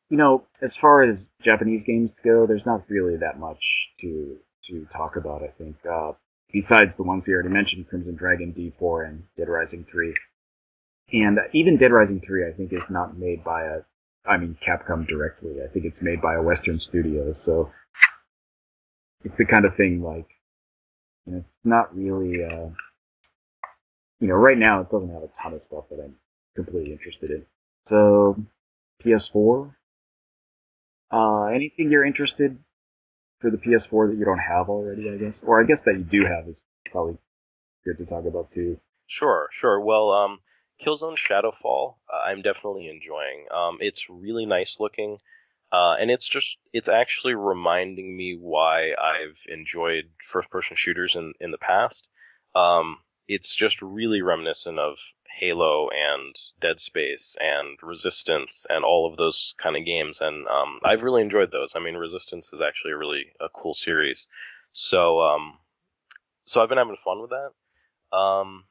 As far as Japanese games go, there's not really that much to talk about. I think besides the ones we already mentioned, Crimson Dragon, D4, and Dead Rising 3. And even Dead Rising 3, I think, is not made by Capcom directly. I think it's made by a Western studio. So it's the kind of thing like, it's not really, right now it doesn't have a ton of stuff that I'm completely interested in. So, PS4, anything you're interested for the PS4 that you don't have already, I guess? Or I guess that you do have is probably good to talk about too. Sure, sure. Well, Killzone Shadowfall, I'm definitely enjoying. It's really nice looking, and it's actually reminding me why I've enjoyed first-person shooters in the past. It's just really reminiscent of Halo and Dead Space and Resistance and all of those kind of games, and I've really enjoyed those. I mean, Resistance is actually a cool series, so so I've been having fun with that. Um,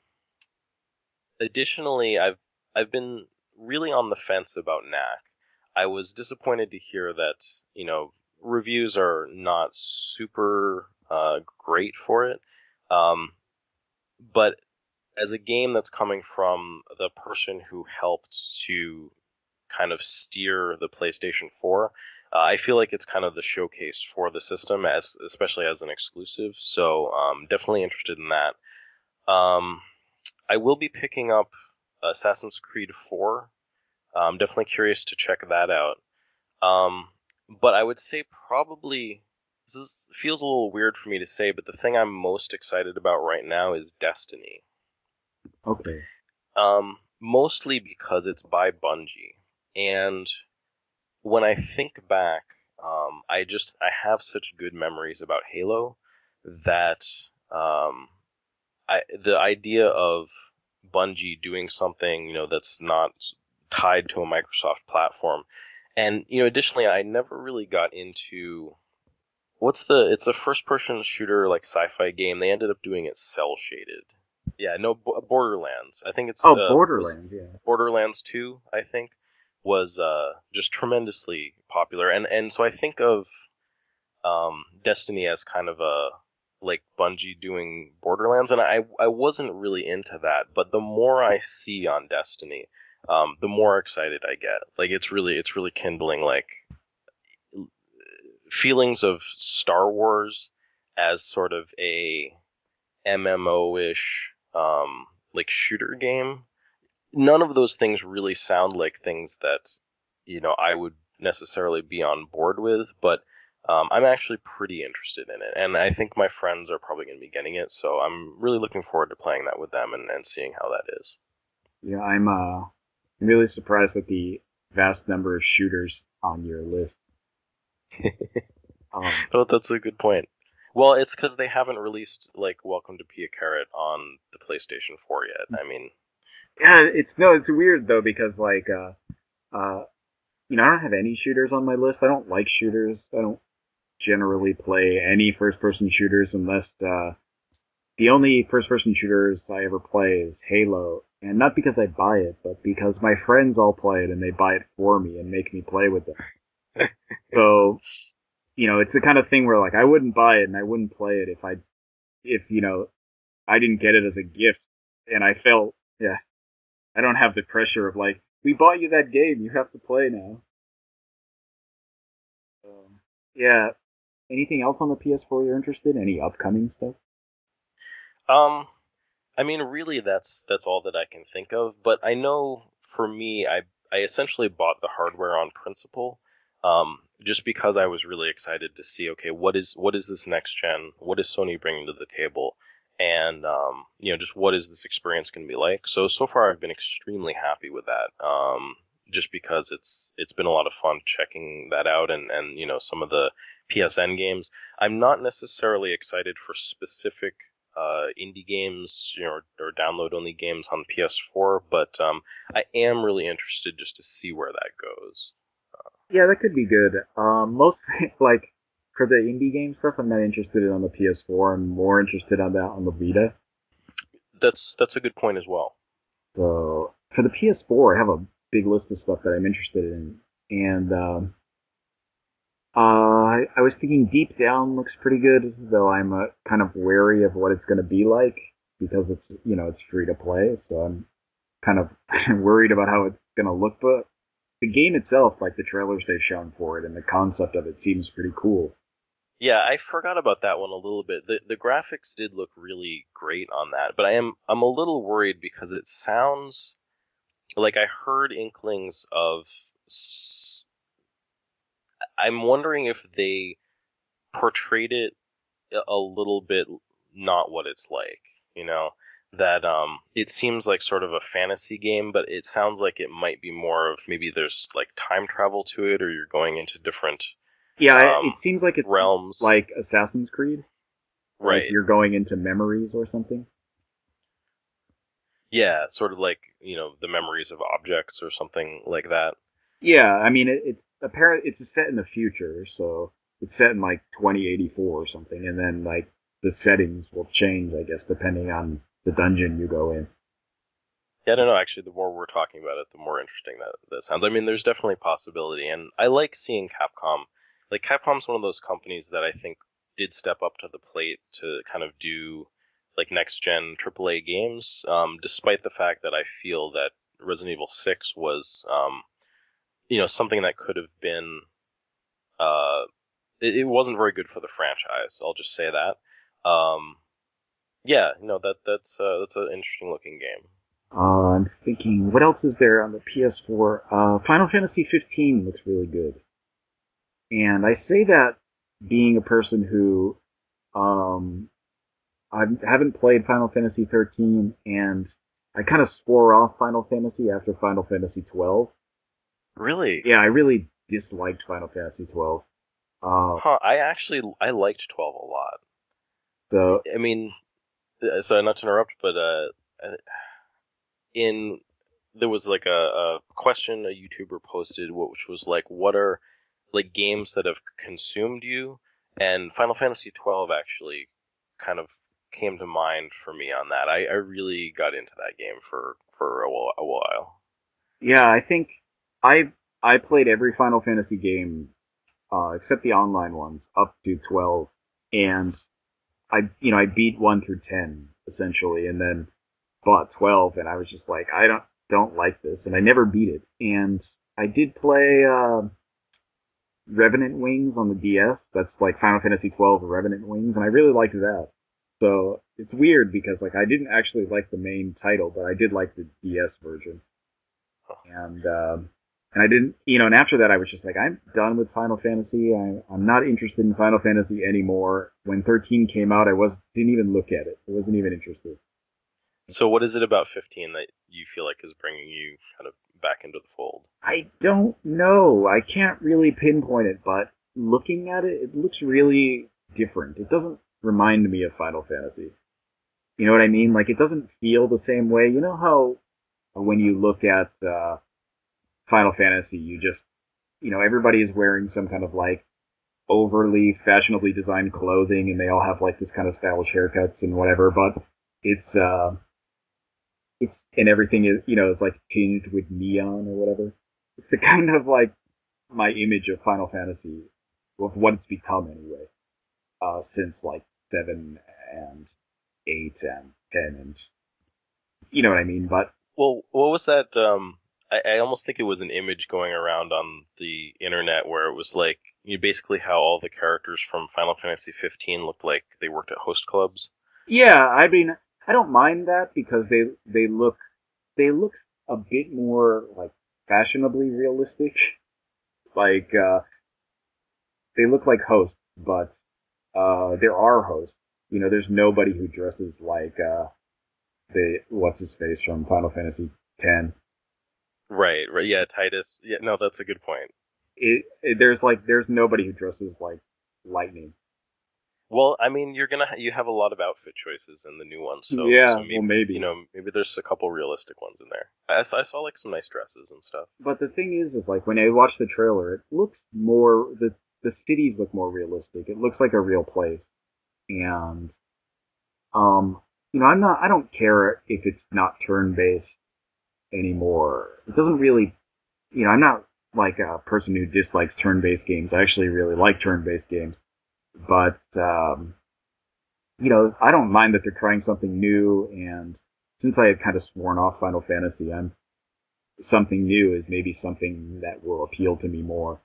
Additionally, I've been really on the fence about Knack. I was disappointed to hear that reviews are not super great for it. Um, but as a game that's coming from the person who helped to kind of steer the PlayStation 4, I feel like it's kind of the showcase for the system, as especially as an exclusive. So definitely interested in that. Um, I will be picking up Assassin's Creed 4. I'm definitely curious to check that out. Um, but I would say probably feels a little weird for me to say, but the thing I'm most excited about right now is Destiny. Okay. Mostly because it's by Bungie, and when I think back, I have such good memories about Halo that um, the idea of Bungie doing something, that's not tied to a Microsoft platform. And, additionally, I never really got into it's a first person shooter like sci-fi game. They ended up doing it cell shaded. Yeah, no, Borderlands. I think Oh, was Borderlands, yeah. Borderlands 2, I think, was just tremendously popular. And so I think of Destiny as kind of a like Bungie doing Borderlands, and I wasn't really into that. But the more I see on Destiny, the more excited I get. Like it's really kindling like feelings of Star Wars as sort of a MMO-ish like shooter game. None of those things really sound like things that I would necessarily be on board with, but I'm actually pretty interested in it, and I think my friends are probably going to be getting it, so I'm really looking forward to playing that with them and seeing how that is. Yeah, I'm really surprised that the vast number of shooters on your list. Oh, that's a good point. Well, it's because they haven't released like Welcome to Pia Carrot on the PlayStation 4 yet. I mean, Yeah, it's weird though because like I don't have any shooters on my list. I don't like shooters. I don't generally play any first person shooters unless the only first person shooters I ever play is Halo, and not because I buy it, but because my friends all play it and they buy it for me and make me play with them. So, it's the kind of thing where like I wouldn't buy it and I wouldn't play it if I didn't get it as a gift and I felt, yeah, I don't have the pressure of like, we bought you that game, you have to play now. Yeah. Anything else on the PS4 you're interested in? Any upcoming stuff? um, I mean, really, that's all that I can think of. But I know for me, I essentially bought the hardware on principle, just because I was really excited to see, okay, what is this next gen? What is Sony bringing to the table? And just what is this experience going to be like? So far, I've been extremely happy with that. Just because it's been a lot of fun checking that out, and some of the PSN games. I'm not necessarily excited for specific indie games, or download only games on PS4, but I am really interested just to see where that goes. Yeah, that could be good. Most like for the indie game stuff, I'm not interested in on the PS4. I'm more interested on that on the Vita. That's a good point as well. So for the PS4, I have a big list of stuff that I'm interested in, and I was thinking Deep Down looks pretty good, though I'm kind of wary of what it's going to be like because it's free to play, so I'm kind of worried about how it's going to look. But the game itself, like the trailers they've shown for it and the concept of it, seems pretty cool. Yeah, I forgot about that one a little bit. The graphics did look really great on that, but I'm a little worried because it sounds like I heard inklings of. I'm wondering if they portrayed it a little bit not what it's like, you know, that it seems like sort of a fantasy game, but it sounds like it might be more of maybe there's like time travel to it, or you're going into different Yeah, it seems like it's realms. like Assassin's Creed, like Right. you're going into memories or something. Yeah, sort of like, the memories of objects or something like that. Yeah, I mean it's apparent it's set in the future, so it's set in like 2084 or something, and then like the settings will change, I guess, depending on the dungeon you go in. Yeah, I don't know. Actually, the more we're talking about it, the more interesting that sounds. I mean, there's definitely a possibility, and I like seeing Capcom. Like, Capcom's one of those companies that I think did step up to the plate to kind of do like next gen AAA games. Despite the fact that I feel that Resident Evil 6 was, something that could have been. Uh, it wasn't very good for the franchise. I'll just say that. Yeah, that's an interesting looking game. I'm thinking, what else is there on the PS4? Final Fantasy 15 looks really good, and I say that being a person who um, I haven't played Final Fantasy 13, and I kind of swore off Final Fantasy after Final Fantasy 12. Really? Yeah, I really disliked Final Fantasy 12. Uh, Huh, I liked 12 a lot. so I mean, so not to interrupt, but in there was like a question a YouTuber posted, which was like, what are like games that have consumed you? And Final Fantasy 12 actually kind of came to mind for me on that. I really got into that game for a while. yeah, I think I played every Final Fantasy game except the online ones up to 12, and I beat 1 through 10 essentially, and then bought 12, and I was just like, I don't like this, and I never beat it. And I did play Revenant Wings on the DS. That's like Final Fantasy 12 Revenant Wings, and I really liked that. So it's weird because like I didn't actually like the main title, but I did like the DS version, and I didn't, and after that I was just like, I'm done with Final Fantasy. I'm not interested in Final Fantasy anymore. When 13 came out, didn't even look at it. I wasn't even interested. So what is it about 15 that you feel like is bringing you kind of back into the fold? I don't know. I can't really pinpoint it, but looking at it, it looks really different. It doesn't remind me of Final Fantasy. You know what I mean? Like, it doesn't feel the same way. You know how when you look at Final Fantasy, you just, everybody is wearing some kind of like overly fashionably designed clothing, and they all have like this kind of stylish haircuts and whatever. But it's and everything is, it's like tinged with neon or whatever. It's the kind of like my image of Final Fantasy, of what it's become anyway, since like 7 and 8 and 10, and you know what I mean. But Well, what was that? I almost think it was an image going around on the internet where it was like basically how all the characters from Final Fantasy 15 looked like they worked at host clubs. yeah, I mean, I don't mind that because they look a bit more like fashionably realistic. Like they look like hosts, but there are hosts. There's nobody who dresses like the what's his face from Final Fantasy X. Right, right. Yeah, Titus. Yeah, no, that's a good point. There's nobody who dresses like Lightning. Well, I mean, you have a lot of outfit choices in the new ones, so Yeah, well maybe maybe. maybe there's a couple realistic ones in there. I saw like some nice dresses and stuff. But the thing is like when I watch the trailer, it looks more the cities look more realistic. It looks like a real place, and um, I don't care if it's not turn based anymore. It doesn't really, I'm not like a person who dislikes turn based games. I actually really like turn based games, but I don't mind that they're trying something new. And since I had kind of sworn off Final Fantasy, something new is maybe something that will appeal to me more.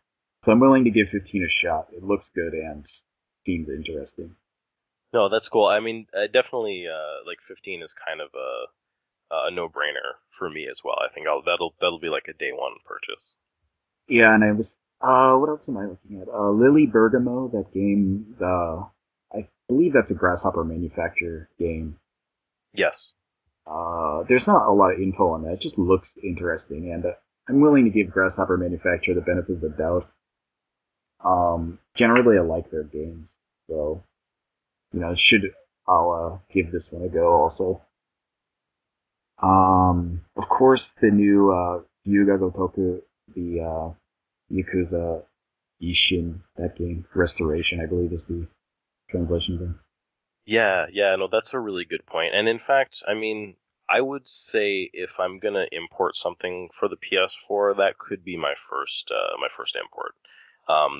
So I'm willing to give 15 a shot. It looks good and seems interesting. No, that's cool. I mean, definitely, like 15 is kind of a no-brainer for me as well. I think that'll be like a day one purchase. Yeah, and I was, what else am I looking at? Lily Bergamo, that game, I believe that's a Grasshopper Manufacture game. Yes. There's not a lot of info on that. It just looks interesting, and I'm willing to give Grasshopper Manufacture the benefit of the doubt. Generally, I like their games, so I'll give this one a go. Also, of course, the new Yuga Gotoku, the Yakuza Ishin, that game, Restoration, I believe is the translation of it. Yeah, yeah, no, that's a really good point. And in fact, I mean, I would say if I'm gonna import something for the PS4, that could be my first import.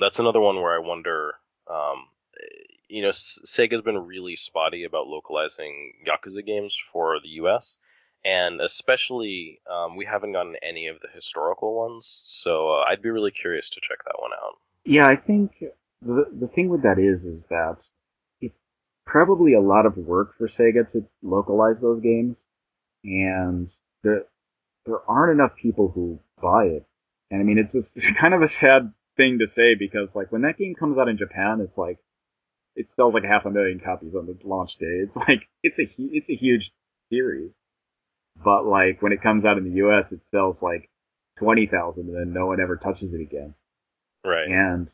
That's another one where I wonder, Sega's been really spotty about localizing Yakuza games for the US, and especially we haven't gotten any of the historical ones, so I'd be really curious to check that one out. Yeah, I think the thing with that is that it's probably a lot of work for Sega to localize those games, and there there aren't enough people who buy it. And I mean, it's kind of a sad thing to say because like when that game comes out in Japan, it's like it sells like 500,000 copies on the launch day. It's like it's a huge series, but like when it comes out in the U.S., it sells like 20,000, and then no one ever touches it again. Right. And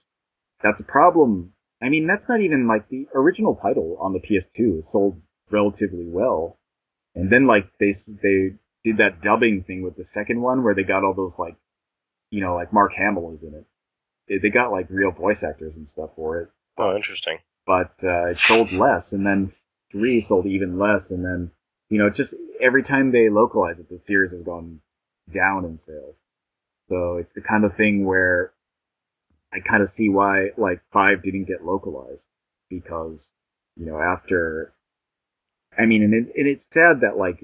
that's a problem. I mean, that's not even like the original title on the PS2 sold relatively well, and then like they did that dubbing thing with the second one where they got all those like like Mark Hamill is in it. They got like real voice actors and stuff for it, Oh, interesting. but it sold less, and then 3 sold even less, and then just every time they localize it, the series has gone down in sales. So it's the kind of thing where I kind of see why like 5 didn't get localized because after I mean, and it's sad that like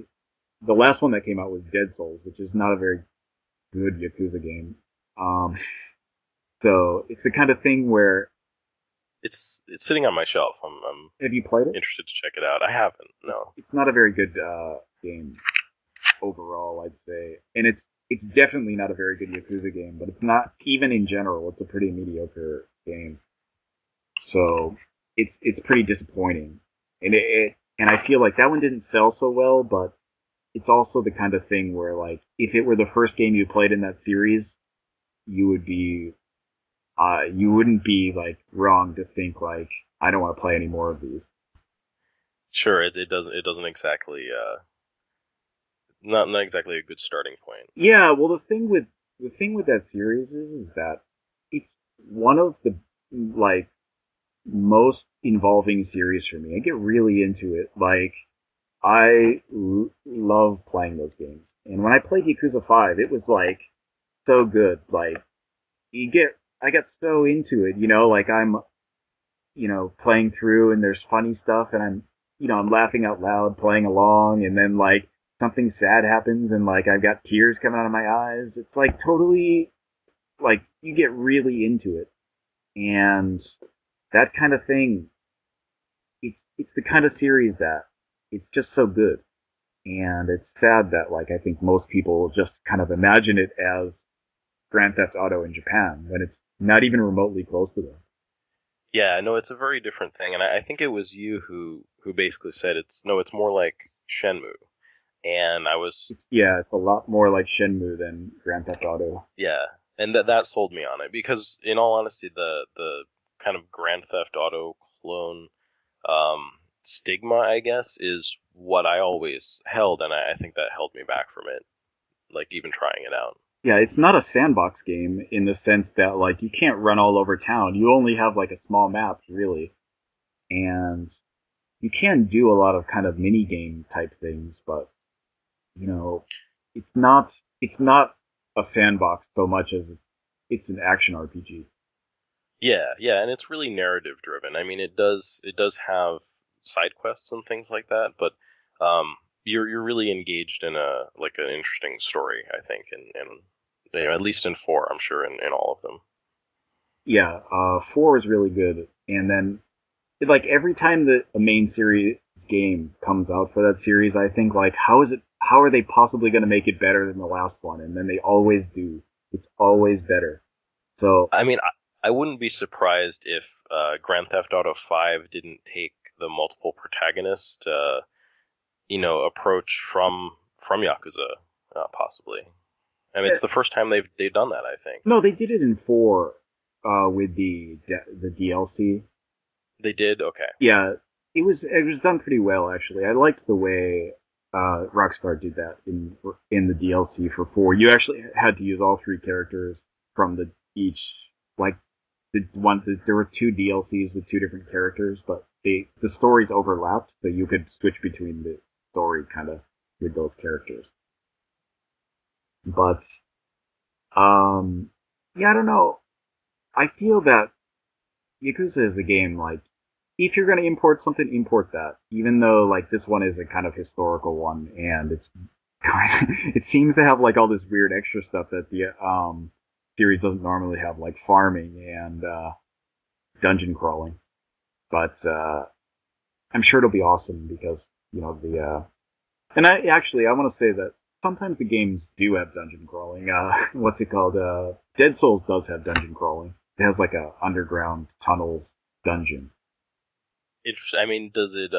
the last one that came out was Dead Souls, which is not a very good Yakuza game. Um, so it's the kind of thing where It's sitting on my shelf. I'm have you played it? interested to check it out. I haven't. No. It's not a very good game overall, I'd say, and it's definitely not a very good Yakuza game. But it's not even in general. It's a pretty mediocre game. So it's pretty disappointing, and and I feel like that one didn't sell so well, but it's also the kind of thing where like if it were the first game you played in that series, you would be you wouldn't be like wrong to think like I don't want to play any more of these. Sure, it doesn't exactly not exactly a good starting point. Yeah, well the thing with that series is that it's one of the like most involving series for me. I get really into it. Like love playing those games. And when I played Yakuza 5, it was like so good. Like I got so into it, like I'm, playing through and there's funny stuff and I'm laughing out loud playing along and then like something sad happens and like I've got tears coming out of my eyes. It's like totally like you get really into it. And that kind of thing, it's the kind of series that it's just so good. And it's sad that like I think most people just kind of imagine it as Grand Theft Auto in Japan when it's not even remotely close to them. Yeah, no, it's a very different thing, and I think it was you who basically said it's more like Shenmue, and I was Yeah, it's a lot more like Shenmue than Grand Theft Auto. yeah, and that sold me on it because in all honesty, the kind of Grand Theft Auto clone um, stigma, I guess, is what I always held, and I think that held me back from it, like even trying it out. Yeah, it's not a sandbox game in the sense that like you can't run all over town. You only have like a small map really, and you can do a lot of kind of mini game type things, but you know, it's not it's not a sandbox so much as it's an action RPG. Yeah, yeah, and it's really narrative driven. I mean, it does have side quests and things like that, but you're really engaged in a like an interesting story, I think, and at least in four, I'm sure in all of them. Yeah, four is really good, and then like every time that a main series game comes out for that series, I think like how are they possibly going to make it better than the last one? And then they always do. It's always better. So I mean, I wouldn't be surprised if Grand Theft Auto 5 didn't take the multiple protagonist approach from Yakuza, possibly. I mean, eh, it's the first time they've done that, I think. no, they did it in four with the DLC. They did? Okay. Yeah, it was done pretty well actually. I liked the way Rockstar did that in the DLC for four. You actually had to use all three characters from the each like there were two DLCs with two different characters, but the stories overlapped, so you could switch between the story kind of with those characters. But yeah, I don't know. I feel that Yakuza is a game like if you're going to import something, import that. Even though like this one is a kind of historical one, and it's kind of, it seems to have like all this weird extra stuff that the series doesn't normally have, like farming and dungeon crawling. But I'm sure it'll be awesome because the and I want to say that sometimes the games do have dungeon crawling. What's it called? Dead Souls does have dungeon crawling. It has like a underground tunnel dungeon. I mean, does it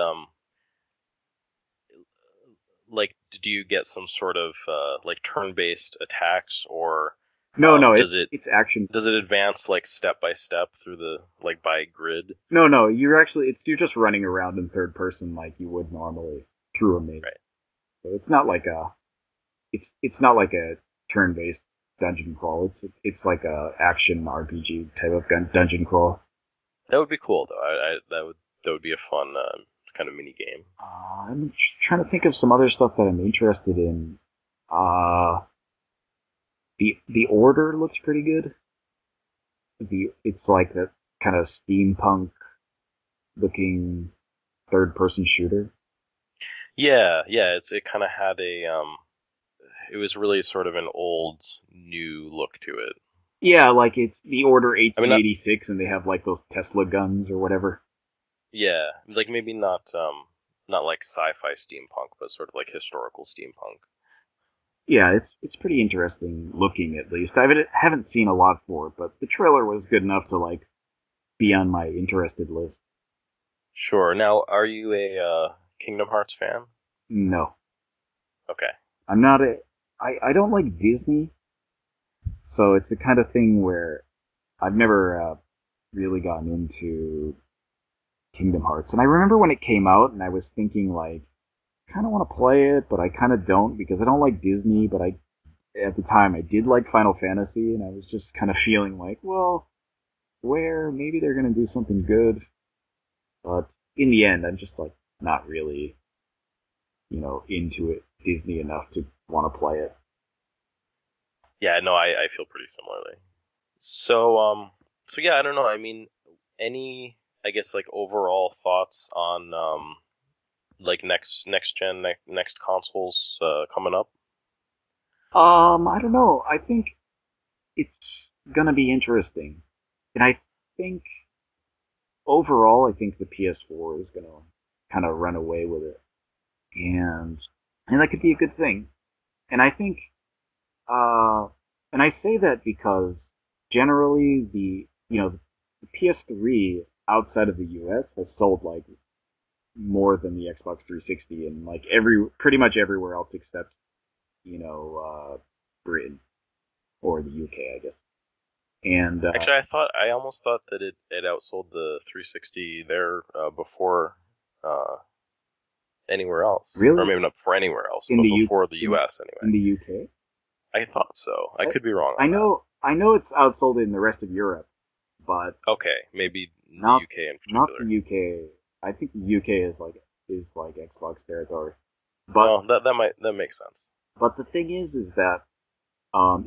like do you get some sort of like turn-based attacks, or No, no, does it it's action. does it advance like step by step through the like by grid? No, no, you're just running around in third person like you would normally through a maze. Right. So it's not like a turn based dungeon crawl. It's like a action RPG type of dungeon crawl. That would be cool though. That would be a fun kind of mini game. I'm trying to think of some other stuff that I'm interested in. Uh, the Order looks pretty good. It's like that kind of steampunk looking third person shooter. Yeah, yeah. It kind of had it was really sort of an old new look to it. Yeah, like it's the Order I mean, not 1886, and they have like those Tesla guns or whatever. yeah, like maybe not like sci-fi steampunk, but sort of like historical steampunk. Yeah, it's pretty interesting looking at least. I haven't seen a lot for it, but the trailer was good enough to like be on my interested list. Sure. Now, are you a Kingdom Hearts fan? No. Okay. I'm not a I don't like Disney, so it's the kind of thing where I've never really gotten into Kingdom Hearts. And I remember when it came out, and I was thinking like, kind of want to play it, but I kind of don't because I don't like Disney. But I at the time I did like Final Fantasy, and I was just kind of feeling like, well, where maybe they're gonna do something good. But in the end, I'm just like not really, into it Disney enough to want to play it. Yeah, no, I feel pretty similarly. So yeah, I don't know. I mean, any, I guess, like overall thoughts on like next gen, next consoles coming up? I don't know. I think it's gonna be interesting, and I think overall, I think the PS4 is gonna kind of run away with it, and that could be a good thing. And I think, uh, and I say that because generally the PS3 outside of the US has sold like more than the Xbox 360 and like pretty much everywhere else except Britain or the UK, I guess. And Actually, I almost thought that it outsold the 360 there before uh, anywhere else, or really, maybe not before anywhere else, in but the U before the in U.S. in anyway. the UK, I thought so. I could be wrong I on that. know it's outsold in the rest of Europe, but Okay, maybe in the not UK in not the particular. UK. I think the UK is like Xbox territory. But Oh, that makes sense. the thing is that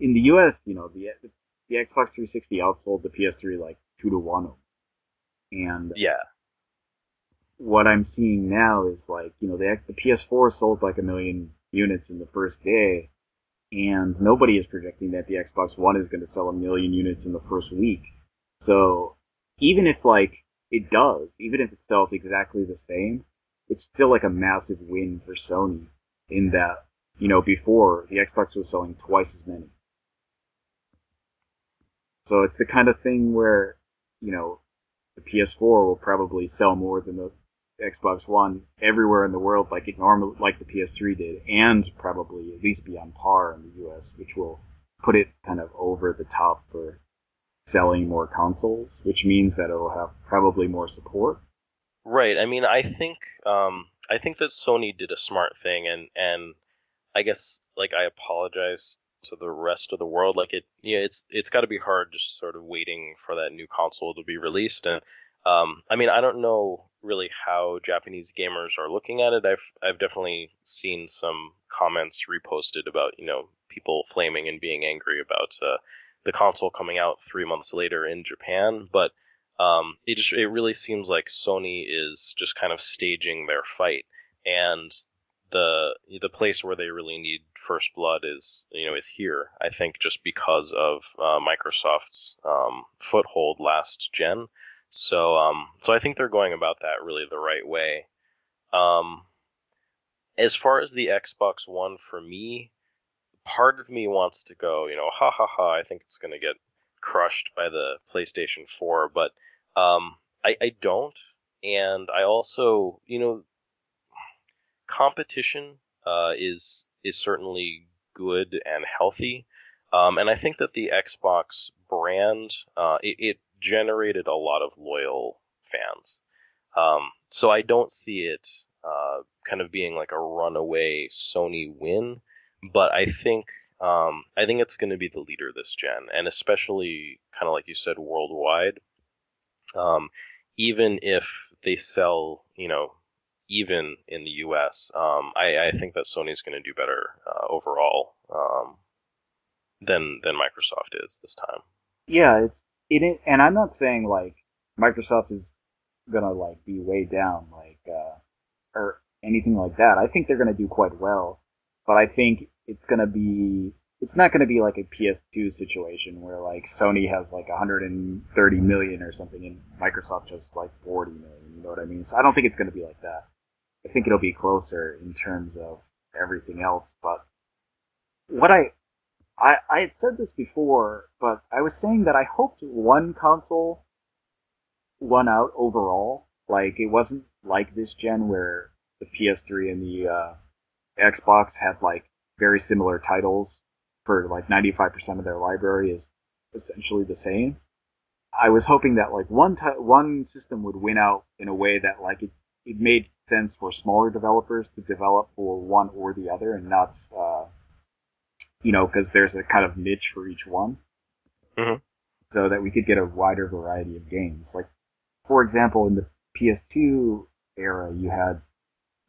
in the US, the Xbox 360 outsold the PS3 like 2 to 1, and Yeah, what I'm seeing now is like the PS4 sold like 1 million units in the first day, and nobody is projecting that the Xbox One is going to sell 1 million units in the first week. So even if like it does, even if it sells exactly the same, it's still like a massive win for Sony in that before the Xbox was selling twice as many. So it's the kind of thing where you know the PS4 will probably sell more than the Xbox One everywhere in the world, like the PS3 did, and probably at least be on par in the US, which will put it kind of over the top for selling more consoles, which means that it'll have probably more support. right. I mean, I think that Sony did a smart thing, and I guess like I apologize to the rest of the world. Like it's got to be hard just sort of waiting for that new console to be released. And I mean, I don't know really how Japanese gamers are looking at it. I've definitely seen some comments reposted about people flaming and being angry about the console coming out 3 months later in Japan, but. It really seems like Sony is just kind of staging their fight, and the place where they really need first blood is here. I think just because of Microsoft's foothold last gen. So I think they're going about that really the right way. Um, as far as the Xbox One, for me, part of me wants to go, ha ha ha. I think it's going to get crushed by the PlayStation 4, but I don't, and I also, competition is certainly good and healthy, and I think that the Xbox brand it generated a lot of loyal fans. So I don't see it kind of being like a runaway Sony win, but I think it's going to be the leader this gen, and especially kind of like you said, worldwide. Um, even if they sell, even in the U.S., I think that Sony's going to do better overall than Microsoft is this time. Yeah, and I'm not saying like Microsoft is gonna like be way down, like or anything like that. I think they're gonna do quite well, but I think it's not gonna be like a PS2 situation where like Sony has like 130 million or something and Microsoft has like 40 million. You know what I mean? So I don't think it's gonna be like that. I think it'll be closer in terms of everything else. But what I had said this before, but I was saying that I hoped one console won out overall. Like it wasn't like this gen where the PS3 and the Xbox had like very similar titles for like 95% of their library is essentially the same. I was hoping that like one system would win out in a way that like it made sense for smaller developers to develop for one or the other, and not because there's a kind of niche for each one, Hmm. so that we could get a wider variety of games. Like for example, in the PS2 era, you had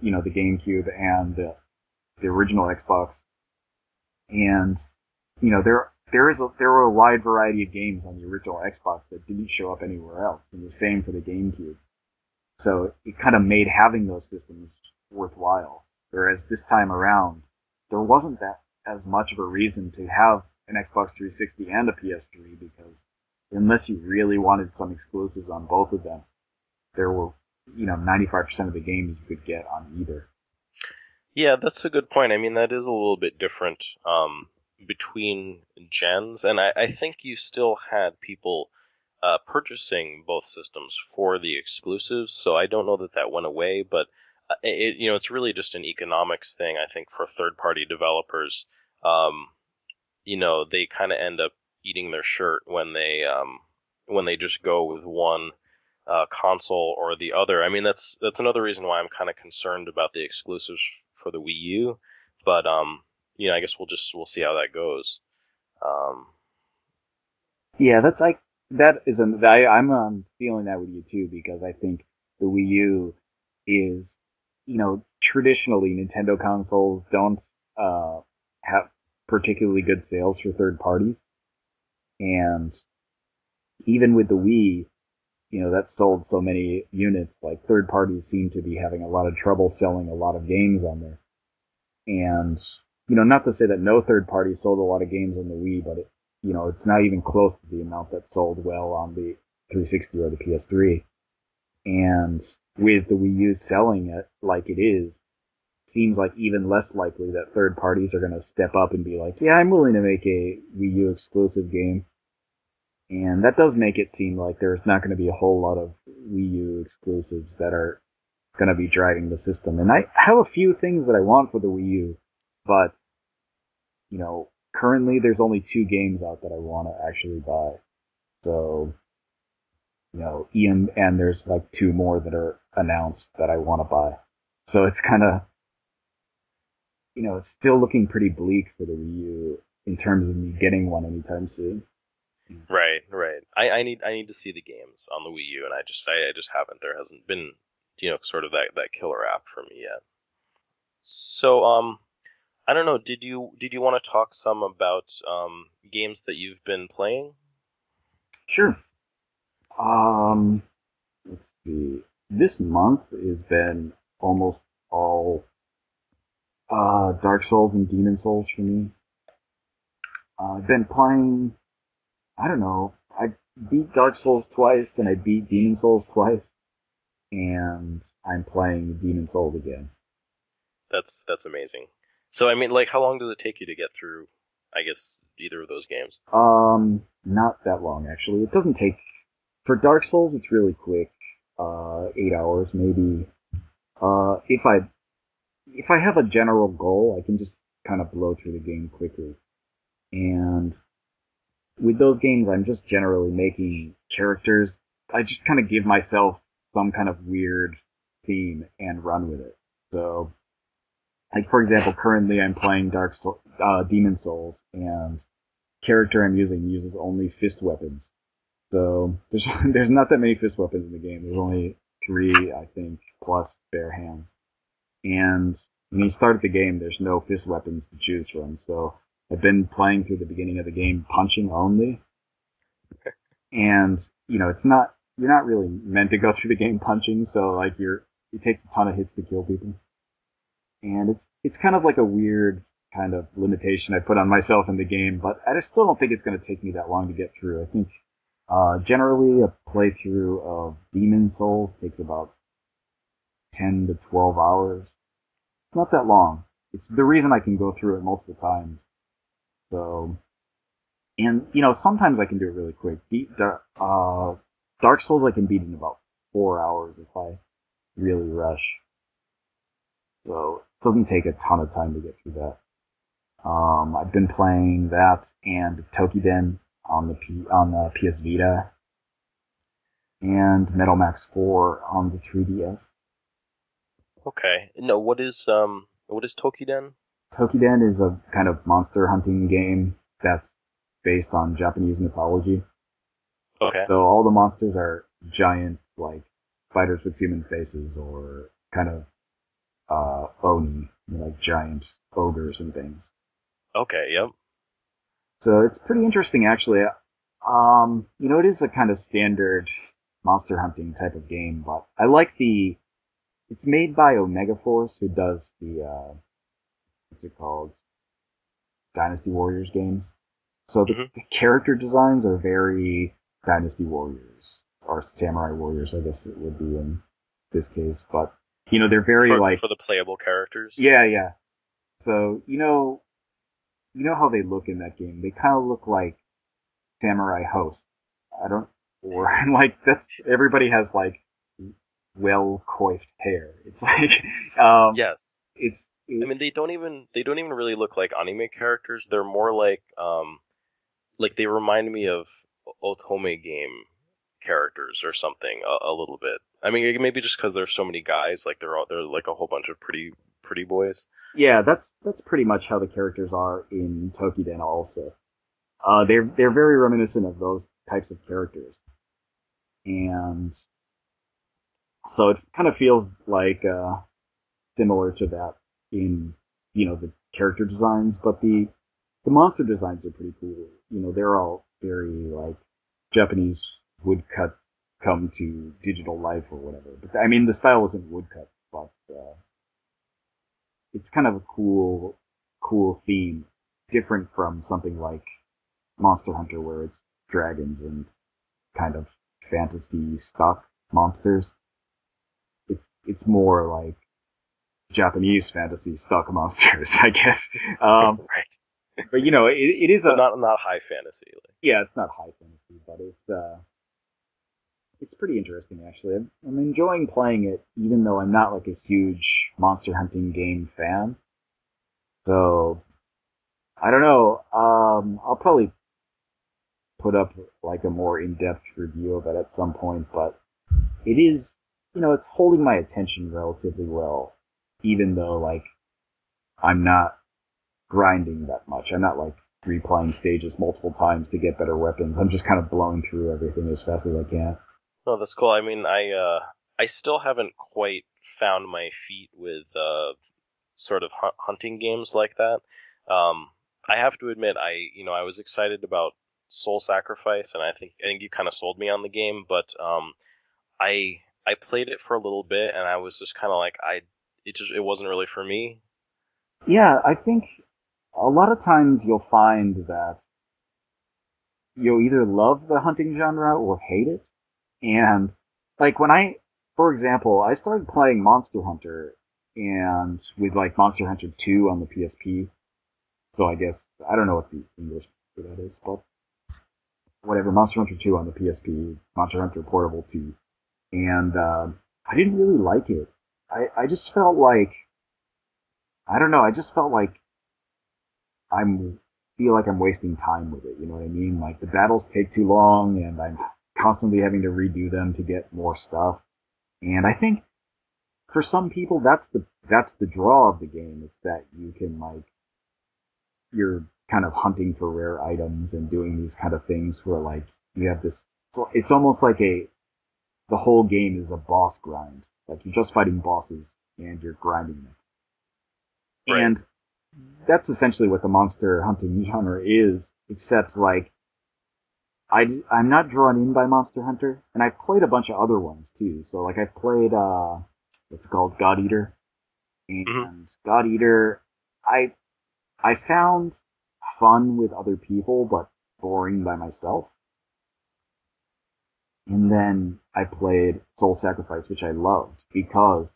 the GameCube and the original Xbox, and there were a wide variety of games on the original Xbox that didn't show up anywhere else, and the same for the GameCube. So it kind of made having those systems worthwhile. Whereas this time around, there wasn't that as much of a reason to have an Xbox 360 and a PS3, because unless you really wanted some exclusives on both of them, there were 95% of the games you could get on either. Yeah, that's a good point. I mean, that is a little bit different between gens, and I think you still had people purchasing both systems for the exclusives, so I don't know that that went away, but it's really just an economics thing, I think, for third-party developers. Um, they kind of end up eating their shirt when they just go with one console or the other. I mean, that's another reason why I'm kind of concerned about the exclusives for the Wii U. But I guess we'll see how that goes. Um, Yeah, that's like that is an I'm feeling that with you too, because I think the Wii U is traditionally Nintendo consoles don't have particularly good sales for third parties, and even with the Wii, that sold so many units, like third parties seem to be having a lot of trouble selling a lot of games on there. And not to say that no third party sold a lot of games on the Wii, but it's not even close to the amount that sold well on the 360 or the PS3. And with the Wii U selling it like it is, seems like even less likely that third parties are going to step up and be like, yeah, I'm willing to make a Wii U exclusive game. And that does make it seem like there's not going to be a whole lot of Wii U exclusives that are going to be driving the system. And I have a few things that I want for the Wii U, but currently there's only 2 games out that I want to actually buy. So, and there's like 2 more that are announced that I want to buy. So it's kind of, it's still looking pretty bleak for the Wii U in terms of me getting one anytime soon. right, right. I need to see the games on the Wii U, and I just haven't. There hasn't been sort of that killer app for me yet. So I don't know. Did you want to talk some about games that you've been playing? Sure. Um, let's see. This month has been almost all Dark Souls and Demon Souls for me. I've been playing. I don't know. I beat Dark Souls twice, and I beat Demon Souls twice, and I'm playing Demon Souls again. That's amazing. So I mean, like, how long does it take you to get through? I guess either of those games. Not that long actually. It doesn't take for Dark Souls. It's really quick. 8 hours maybe. If I have a general goal, I can just kind of blow through the game quickly. And with those games, I'm just generally making characters. I just kind of give myself some kind of weird theme and run with it. So, like for example, currently I'm playing Demon Souls, and character I'm using uses only fist weapons. So there's not that many fist weapons in the game. There's only 3, I think, plus bare hands. And when you start the game, there's no fist weapons to choose from. So I've been playing through the beginning of the game punching only, and it's not you're not really meant to go through the game punching. So like it takes a ton of hits to kill people, and it's kind of like a weird kind of limitation I put on myself in the game. But I still don't think it's going to take me that long to get through. I think generally a playthrough of Demon Souls takes about 10 to 12 hours. It's not that long. It's the reason I can go through it multiple times. So, and sometimes I can do it really quick. Dark Souls I can beat in about 4 hours if I really rush. So it doesn't take a ton of time to get through that. I've been playing that and Tokiden on the PS Vita and Metal Max 4 on the 3DS. Okay. No, what is Tokiden? Tokiden is a kind of monster hunting game that's based on Japanese mythology. Okay. So all the monsters are giant, like fighters with human faces, or kind of oni, like giant ogres and things. Okay. Yep. So it's pretty interesting, actually. It is a kind of standard monster hunting type of game, but I like the. It's made by Omega Force, who does the what's it called, Dynasty Warriors games. So Hmm. the character designs are very Dynasty Warriors, or Samurai Warriors, I guess it would be in this case. But they're very like, For the playable characters. yeah, yeah. So you know how they look in that game. They kind of look like samurai hosts. I don't, or like that's everybody has like well coiffed hair. It's like, Yes. it's I it, mean, they don't even really look like anime characters. They're more like they remind me of otome game characters or something a little bit. I mean, maybe just because there's so many guys, like they're like a whole bunch of pretty boys. yeah. That's pretty much how the characters are in Tokiden also. They're very reminiscent of those types of characters, and so it kind of feels like similar to that in the character designs, but the monster designs are pretty cool. They're all very like Japanese woodcut come to digital life or whatever. But I mean, the style isn't woodcut, but it's kind of a cool theme, different from something like Monster Hunter, where it's dragons and kind of fantasy stock monsters. It's more like Japanese fantasy stock monsters, I guess. Right. But it is But a not high fantasy. Like. yeah, it's not high fantasy, but it's pretty interesting actually. I'm enjoying playing it, even though I'm not like a huge monster hunting game fan. So I don't know. I'll probably put up like a more in-depth review of it at some point, but it is, it's holding my attention relatively well, even though like I'm not grinding that much. I'm not like replaying stages multiple times to get better weapons. I'm just kind of blowing through everything as fast as I can. No, that's cool. I mean, I still haven't quite found my feet with sort of hunting games like that. I have to admit, I was excited about Soul Sacrifice, and I think you kind of sold me on the game, but I played it for a little bit, and I was just kind of like it wasn't really for me. Yeah, I think a lot of times you'll find that you'll either love the hunting genre or hate it. And like for example, I started playing Monster Hunter and with like Monster Hunter 2 on the PSP. So I guess, I don't know what the English for that is, but whatever, Monster Hunter 2 on the PSP, Monster Hunter Portable 2. And, I didn't really like it. I just felt like, I don't know, I just felt like I'm feel like I'm wasting time with it. You know what I mean? Like the battles take too long, and I'm constantly having to redo them to get more stuff. And I think for some people, that's the draw of the game. It's that you can like you're kind of hunting for rare items and doing these kind of things where like you have this. It's almost like the whole game is a boss grind. Like you're just fighting bosses and you're grinding them. Right. And that's essentially what the monster hunting genre is, except like I'm not drawn in by Monster Hunter, and I've played a bunch of other ones too. So like I've played what's it called, God Eater, Hmm. and God Eater, I I found fun with other people, but boring by myself. And then I played Soul Sacrifice, which I loved because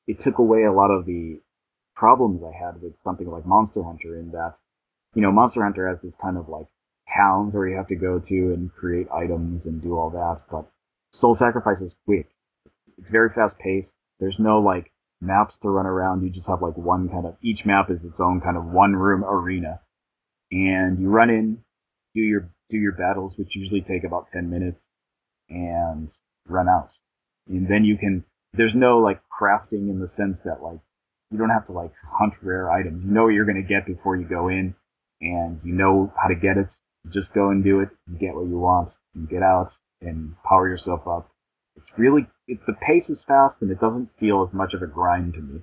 it took away a lot of the problems I had with something like Monster Hunter in that, Monster Hunter has this kind of like towns where you have to go to and create items and do all that, but Soul Sacrifice is quick. It's very fast paced. There's no like maps to run around. You just have like one kind of, each map is its own kind of one room arena, and you run in, do your battles, which usually take about 10 minutes, and run out. And then you can, there's no like crafting in the sense that like, you don't have to like hunt rare items. You know what you're going to get before you go in, and you know how to get it. You just go and do it, you get what you want, and get out and power yourself up. The pace is fast and it doesn't feel as much of a grind to me.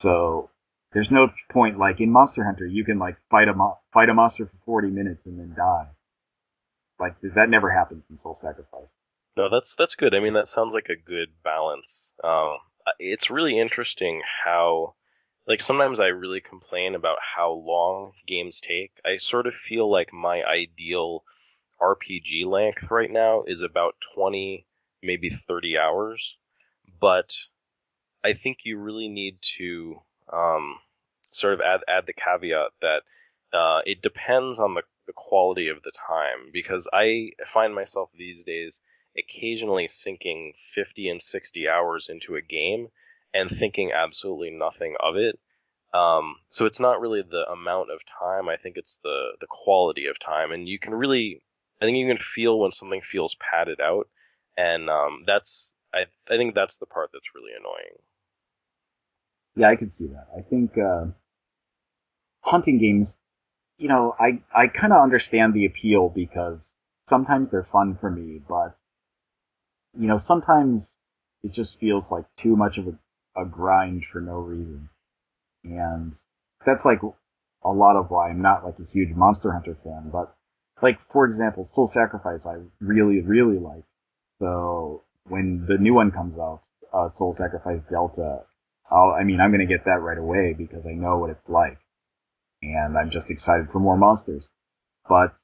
So there's no point like in Monster Hunter, you can like fight a monster for 40 minutes and then die. Like that never happens in Soul Sacrifice. No, that's good. I mean, that sounds like a good balance. It's really interesting how, like, sometimes I really complain about how long games take. I sort of feel like my ideal RPG length right now is about 20, maybe 30 hours. But I think you really need to sort of add the caveat that it depends on the quality of the time, because I find myself these days occasionally sinking 50 and 60 hours into a game and thinking absolutely nothing of it. So it's not really the amount of time. I think it's the quality of time, and you can really, I think you can feel when something feels padded out, and I think that's the part that's really annoying. Yeah, I can see that. I think hunting games, I kind of understand the appeal because sometimes they're fun for me, but sometimes it just feels like too much of a grind for no reason. And that's like a lot of why I'm not like a huge Monster Hunter fan. But like, for example, Soul Sacrifice I really, really like. So when the new one comes out, Soul Sacrifice Delta, I'm going to get that right away because I know what it's like. And I'm just excited for more monsters. But,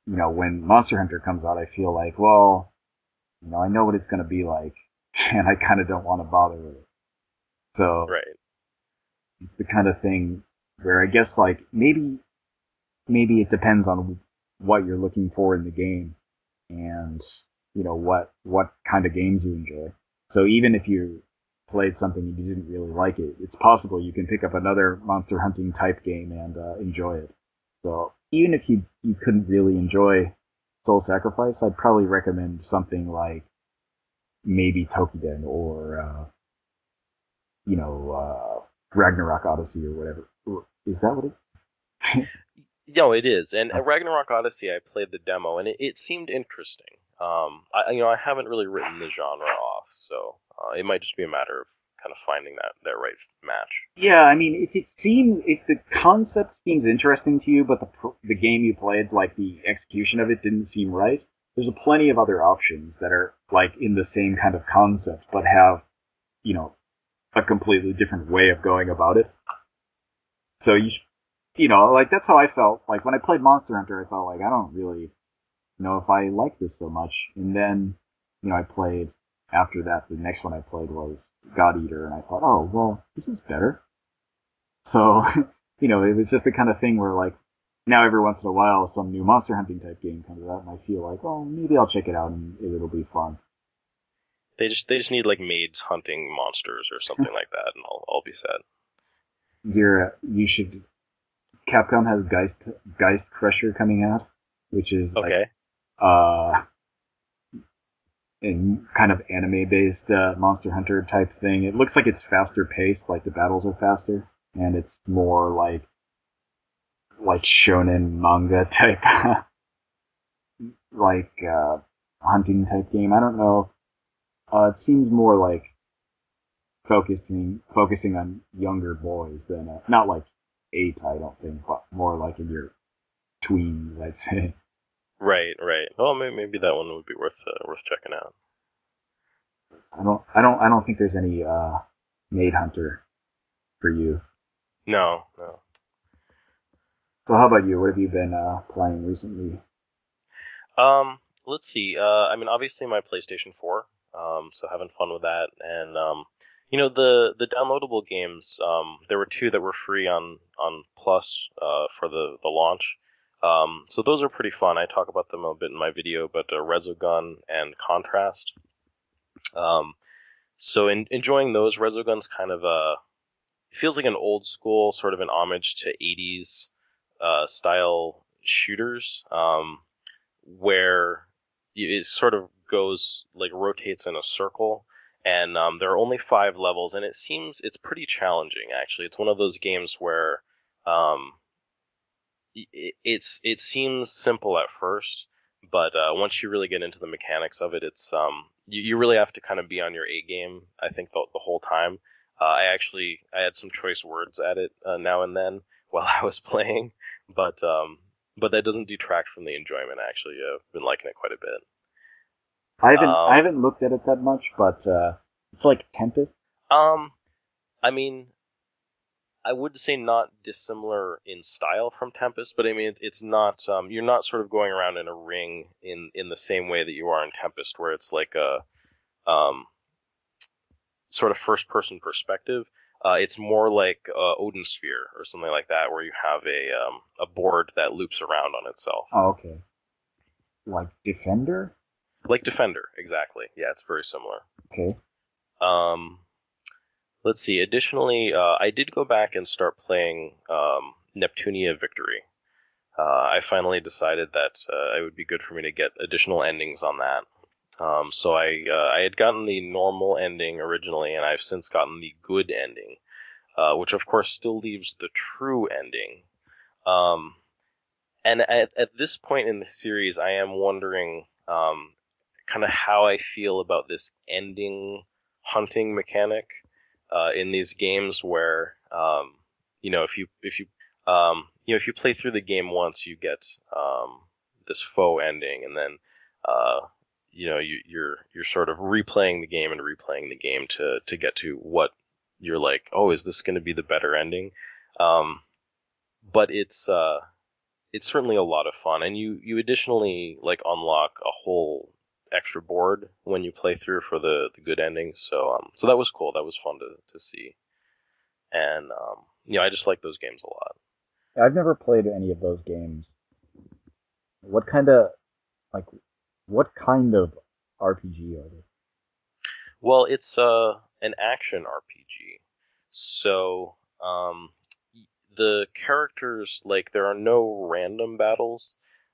when Monster Hunter comes out, I feel like, well, I know what it's going to be like, and I kind of don't want to bother with it. So Right. it's the kind of thing where I guess like maybe it depends on what you're looking for in the game, and what kind of games you enjoy. So even if you played something and you didn't really like it, it's possible you can pick up another monster hunting type game and enjoy it. So even if you couldn't really enjoy Soul Sacrifice, I'd probably recommend something like maybe Tokiden or Ragnarok Odyssey or whatever. Is that what it? No, it is. And at Ragnarok Odyssey, I played the demo, and it seemed interesting. I haven't really written the genre off, so it might just be a matter of kind of finding that right match. Yeah, I mean, if the concept seems interesting to you, but the game you played, like the execution of it, didn't seem right, there's plenty of other options that are like in the same kind of concept, but have you know a completely different way of going about it. So like that's how I felt. Like when I played Monster Hunter, I felt like I don't really know if I like this so much. And then, I played after that. The next one I played was God Eater, and I thought, oh well, this is better. So, it was just the kind of thing where like now every once in a while some new monster hunting type game comes out, and I feel like, oh, maybe I'll check it out and it'll be fun. They just need like maids hunting monsters or something like that, and I'll be set. You should. Capcom has Geist Crusher coming out, which is like Okay. uh in kind of anime based Monster Hunter type thing. It looks like it's faster paced, like the battles are faster, and it's more like shonen manga type like hunting type game. I don't know. It seems more like focusing on younger boys than not like eight, I don't think, but more like in your tweens, I'd say. Right, right. Well, maybe that one would be worth checking out. I don't think there's any Maid Hunter for you. No, no. So how about you? What have you been playing recently? Let's see. I mean, obviously my PlayStation 4. So having fun with that, and the downloadable games. There were two that were free on Plus for the launch. So those are pretty fun. I talk about them a bit in my video, but Resogun and Contrast. Um, So enjoying those. Resogun's kind of feels like an old school, sort of an homage to 80s style shooters, where it sort of goes, like, rotates in a circle, and there are only 5 levels, and it's pretty challenging, actually. It's one of those games where um, it seems simple at first, but once you really get into the mechanics of it, it's you really have to kind of be on your A game, I think, the whole time. I had some choice words at it now and then while I was playing, but but that doesn't detract from the enjoyment. Actually, I've been liking it quite a bit. I Um, haven't looked at it that much, but it's like Tempest. um, I mean, I would say not dissimilar in style from Tempest, but I mean it's not. You're not sort of going around in a ring in the same way that you are in Tempest, where it's like a um, sort of first person perspective. It's more like Odin Sphere or something like that, where you have a board that loops around on itself, Oh, okay. Like Defender. like Defender, exactly. Yeah, it's very similar. Okay. Um, let's see. Additionally, I did go back and start playing Neptunia Victory. I finally decided that it would be good for me to get additional endings on that. So I had gotten the normal ending originally, and I've since gotten the good ending, which of course still leaves the true ending. Um, and at this point in the series, I am wondering kind of how I feel about this ending hunting mechanic in these games where if you play through the game once, you get this faux ending, and then uh, you're sort of replaying the game and replaying the game to get to what you're like. Oh, is this going to be the better ending? Um, but it's certainly a lot of fun, and you additionally like unlock a whole extra board when you play through for the good endings. So that was cool. That was fun to see, and I just like those games a lot. I've never played any of those games. What kind of like what kind of RPG are they? Well, it's an action RPG, so the characters, like, there are no random battles.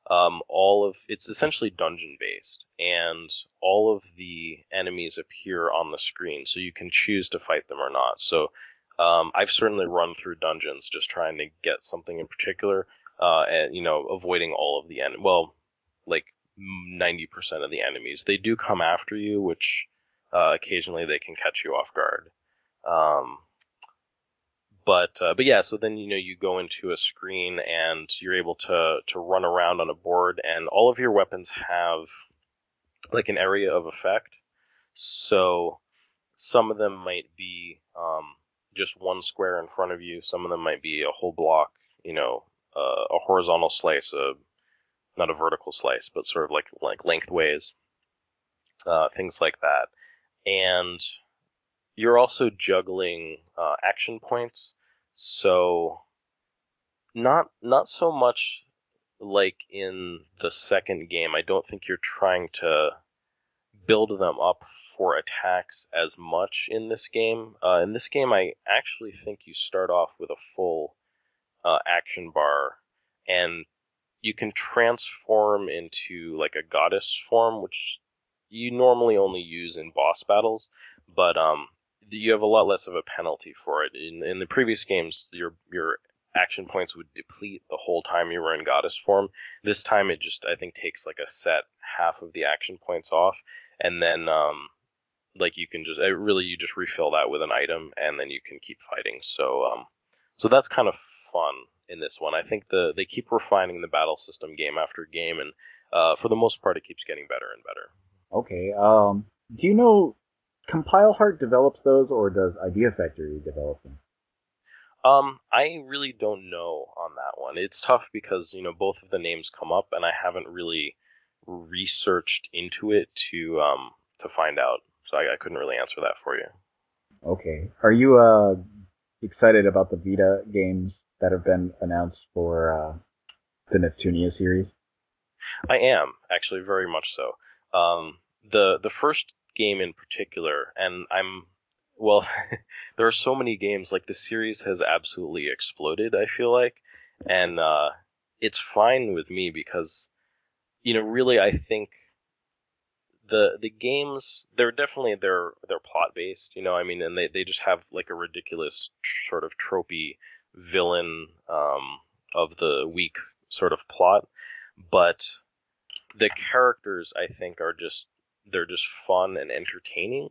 All of it's essentially dungeon based, and all of the enemies appear on the screen, so you can choose to fight them or not. So I've certainly run through dungeons just trying to get something in particular, and avoiding all of the like 90% of the enemies. They do come after you, which occasionally they can catch you off guard. Um, but yeah, so then you go into a screen and you're able to run around on a board, and all of your weapons have like an area of effect. So some of them might be just one square in front of you. Some of them might be a whole block. A horizontal slice, not a vertical slice, but sort of like lengthways, things like that. And you're also juggling action points. So not so much like in the second game. I don't think you're trying to build them up for attacks as much in this game. In this game, I actually think you start off with a full action bar, and you can transform into like a goddess form, which you normally only use in boss battles, but you have a lot less of a penalty for it. In the previous games, your action points would deplete the whole time you were in goddess form. This time, it just, I think, takes like a set half of the action points off, and then like you can just really you just refill that with an item, and then you can keep fighting. So that's kind of fun in this one. I think they keep refining the battle system game after game, and for the most part, it keeps getting better and better. Okay. Do you know Compile Heart develops those, or does Idea Factory develop them? I really don't know on that one. It's tough because both of the names come up, and I haven't really researched into it to find out. So I couldn't really answer that for you. Okay. Are you excited about the Vita games that have been announced for the Neptunia series? I am actually very much so. The first game in particular, and well, there are so many games, like the series has absolutely exploded, I feel like, and it's fine with me because, really I think the games, they're plot based, I mean, and they just have like a ridiculous sort of tropey villain of the week sort of plot, but the characters I think they're just fun and entertaining,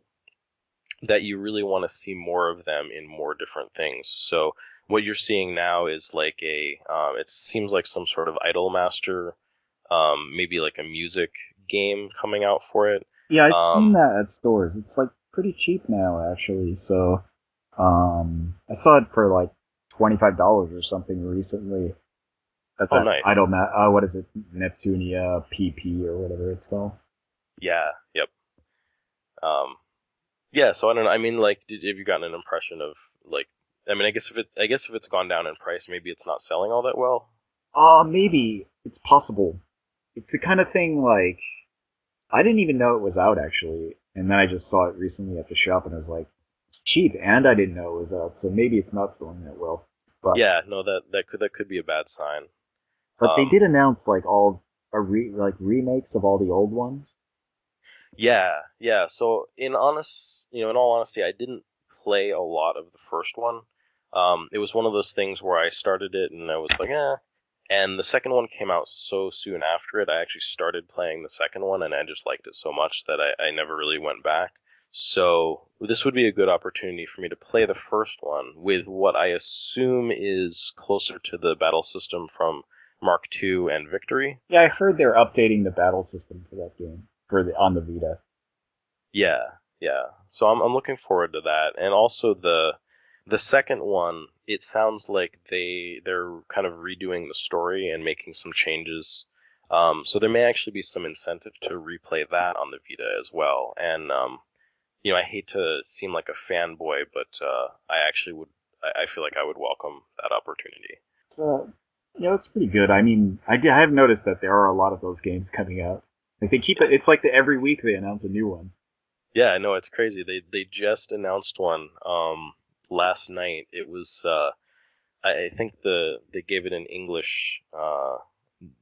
that you really want to see more of them in more different things. So what you're seeing now is like it seems like some sort of Idolmaster, maybe like a music game coming out for it. Yeah, I've seen Um, that at stores. It's like pretty cheap now, actually. So, I saw it for like $25 or something recently. That's oh, that nice. what is it? Neptunia PP or whatever it's called. Yeah, yep. Um, yeah, so I don't know. I mean, like, have you gotten an impression of like? I mean, I guess if it's gone down in price, maybe it's not selling all that well. Maybe it's possible. It's the kind of thing like I didn't even know it was out actually, and then I just saw it recently at the shop, and I was like, it's cheap, and I didn't know it was out, so maybe it's not selling that well. But Yeah, no, that could be a bad sign. they Um, did announce like all like remakes of all the old ones. yeah, yeah. So in all honesty, I didn't play a lot of the first one. It was one of those things where I started it and I was like, eh. And the second one came out so soon after it, I actually started playing the second one and I just liked it so much that I never really went back. So this would be a good opportunity for me to play the first one with what I assume is closer to the battle system from Mark II and Victory. Yeah, I heard they're updating the battle system for that game for the on the Vita. Yeah, yeah. So I'm looking forward to that, and also the second one. It sounds like they're kind of redoing the story and making some changes. So there may actually be some incentive to replay that on the Vita as well. And I hate to seem like a fanboy, but I actually would. I feel like I would welcome that opportunity. Uh, yeah, it's pretty good. I mean, I have noticed that there are a lot of those games coming out. Like they keep it. It's like every week they announce a new one. Yeah, I know it's crazy. They just announced one last night. It was I think they gave it an English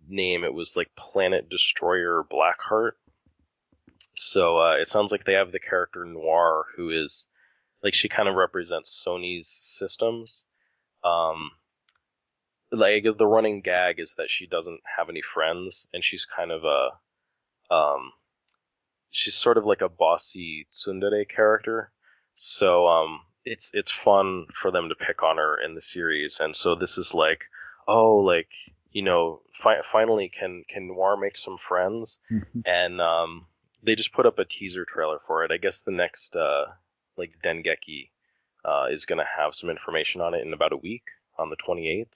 name. It was like Planet Destroyer Blackheart. So it sounds like they have the character Noir, who is like she kind of represents Sony's systems. Um, like the running gag is that she doesn't have any friends, and she's kind of she's sort of like a bossy tsundere character. So it's fun for them to pick on her in the series, and so this is like, oh, like finally can Noir make some friends, and they just put up a teaser trailer for it. I guess the next like Dengeki is gonna have some information on it in about a week on the 28th.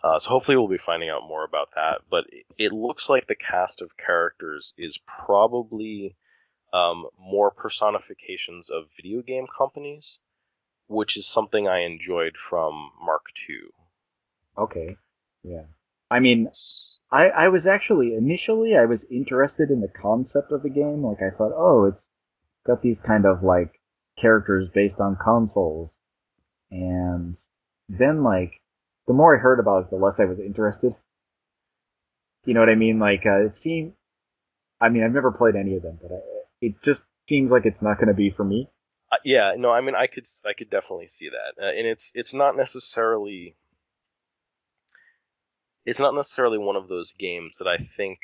So hopefully we'll be finding out more about that. But it looks like the cast of characters is probably more personifications of video game companies, which is something I enjoyed from Mark II. Okay. Yeah. I mean, I was actually initially I was interested in the concept of the game. Like I thought, oh, it's got these kind of like characters based on consoles, and then like the more I heard about it, the less I was interested. You know what I mean? Like it seemed. I mean, I've never played any of them, but it just seems like it's not going to be for me. Yeah, no, I mean I could definitely see that, and it's not necessarily one of those games that I think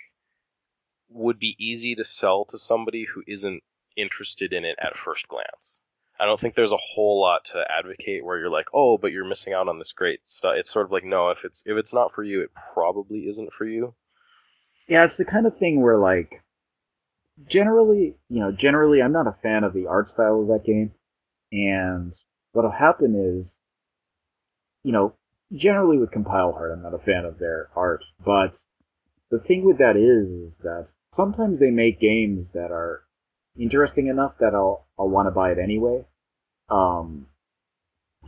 would be easy to sell to somebody who isn't interested in it at first glance. I don't think there's a whole lot to advocate where you're like, oh, but you're missing out on this great stuff. It's sort of like, no, if it's not for you, it probably isn't for you. Yeah, it's the kind of thing where like generally I'm not a fan of the art style of that game, and what'll happen is, you know, generally with Compile Heart, I'm not a fan of their art, but the thing with that is that sometimes they make games that are interesting enough that I'll want to buy it anyway. Um,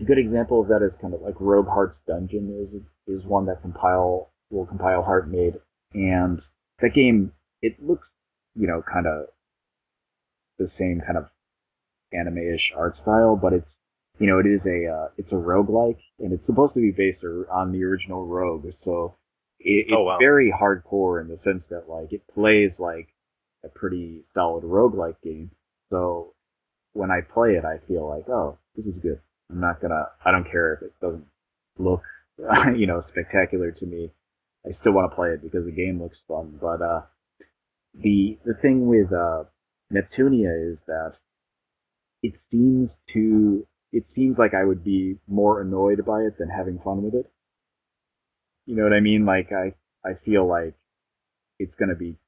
a good example of that is kind of like Robe Heart's Dungeon is one that Compile Heart made, and that game it looks kind of the same kind of anime-ish art style, but it's it is it's a roguelike, and it's supposed to be based on the original Rogue, so Oh it's wow. very hardcore in the sense that like it plays like a pretty solid roguelike game. So when I play it, I feel like, oh, this is good. I don't care if it doesn't look, spectacular to me. I still want to play it because the game looks fun. But the thing with Neptunia is that it seems it seems like I would be more annoyed by it than having fun with it. You know what I mean? Like I feel like it's gonna be,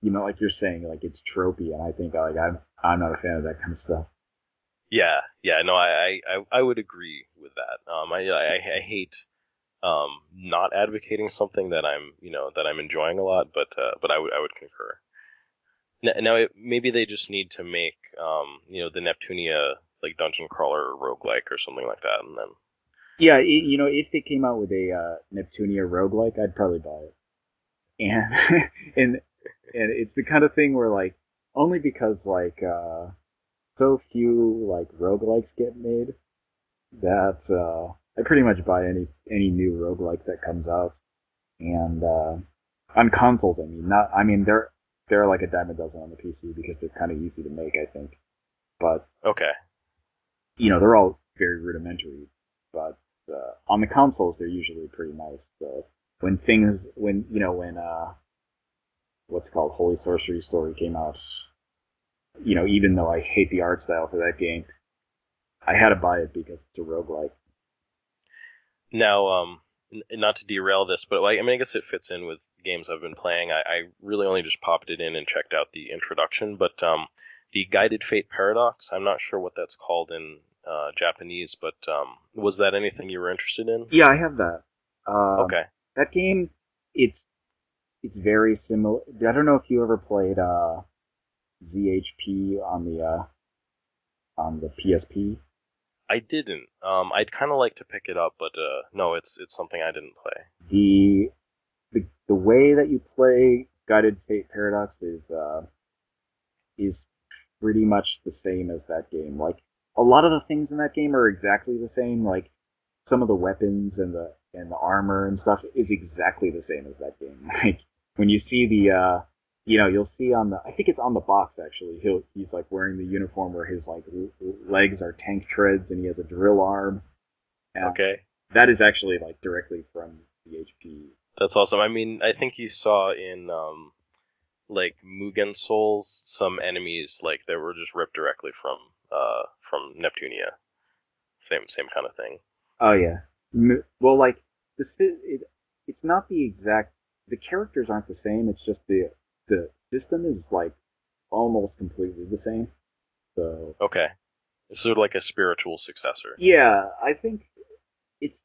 like you're saying, like it's tropey, and I think like I'm not a fan of that kind of stuff. Yeah, yeah, no, I would agree with that. I hate not advocating something that I'm enjoying a lot, but I would concur. Now maybe they just need to make the Neptunia like dungeon crawler or roguelike or something like that, and then Yeah, if they came out with a Neptunia roguelike, I'd probably buy it. And and and it's the kind of thing where like only because like so few like roguelikes get made that I pretty much buy any new roguelike that comes out. And on consoles, I mean they're like a dime a dozen on the PC because they're kind of easy to make, I think. But okay. they're all very rudimentary. But on the consoles, they're usually pretty nice. So when what's it called Holy Sorcery Story came out, even though I hate the art style for that game, I had to buy it because it's a roguelike. Now, not to derail this, but like, I mean, I guess it fits in with games I've been playing. I really only just popped it in and checked out the introduction, but the Guided Fate Paradox, I'm not sure what that's called in Japanese, but was that anything you were interested in? Yeah, I have that. Okay. That game, it's it's very similar. I don't know if you ever played ZHP on the PSP. I didn't. I'd kind of like to pick it up, but no, it's something I didn't play. The the way that you play Guided Fate Paradox is pretty much the same as that game. Like a lot of the things in that game are exactly the same. Like some of the weapons and the armor and stuff is exactly the same as that game. Like when you see you'll see on the I think it's on the box actually. He's like wearing the uniform where his like legs are tank treads and he has a drill arm. And Okay. that is actually like directly from the HP. That's awesome. I mean, I think you saw in like Mugen Souls some enemies like that were just ripped directly from Neptunia. Same kind of thing. Oh yeah. Well, like it's not the exact. The characters aren't the same. It's just the system is like almost completely the same. So Okay. It's sort of like a spiritual successor. yeah, I think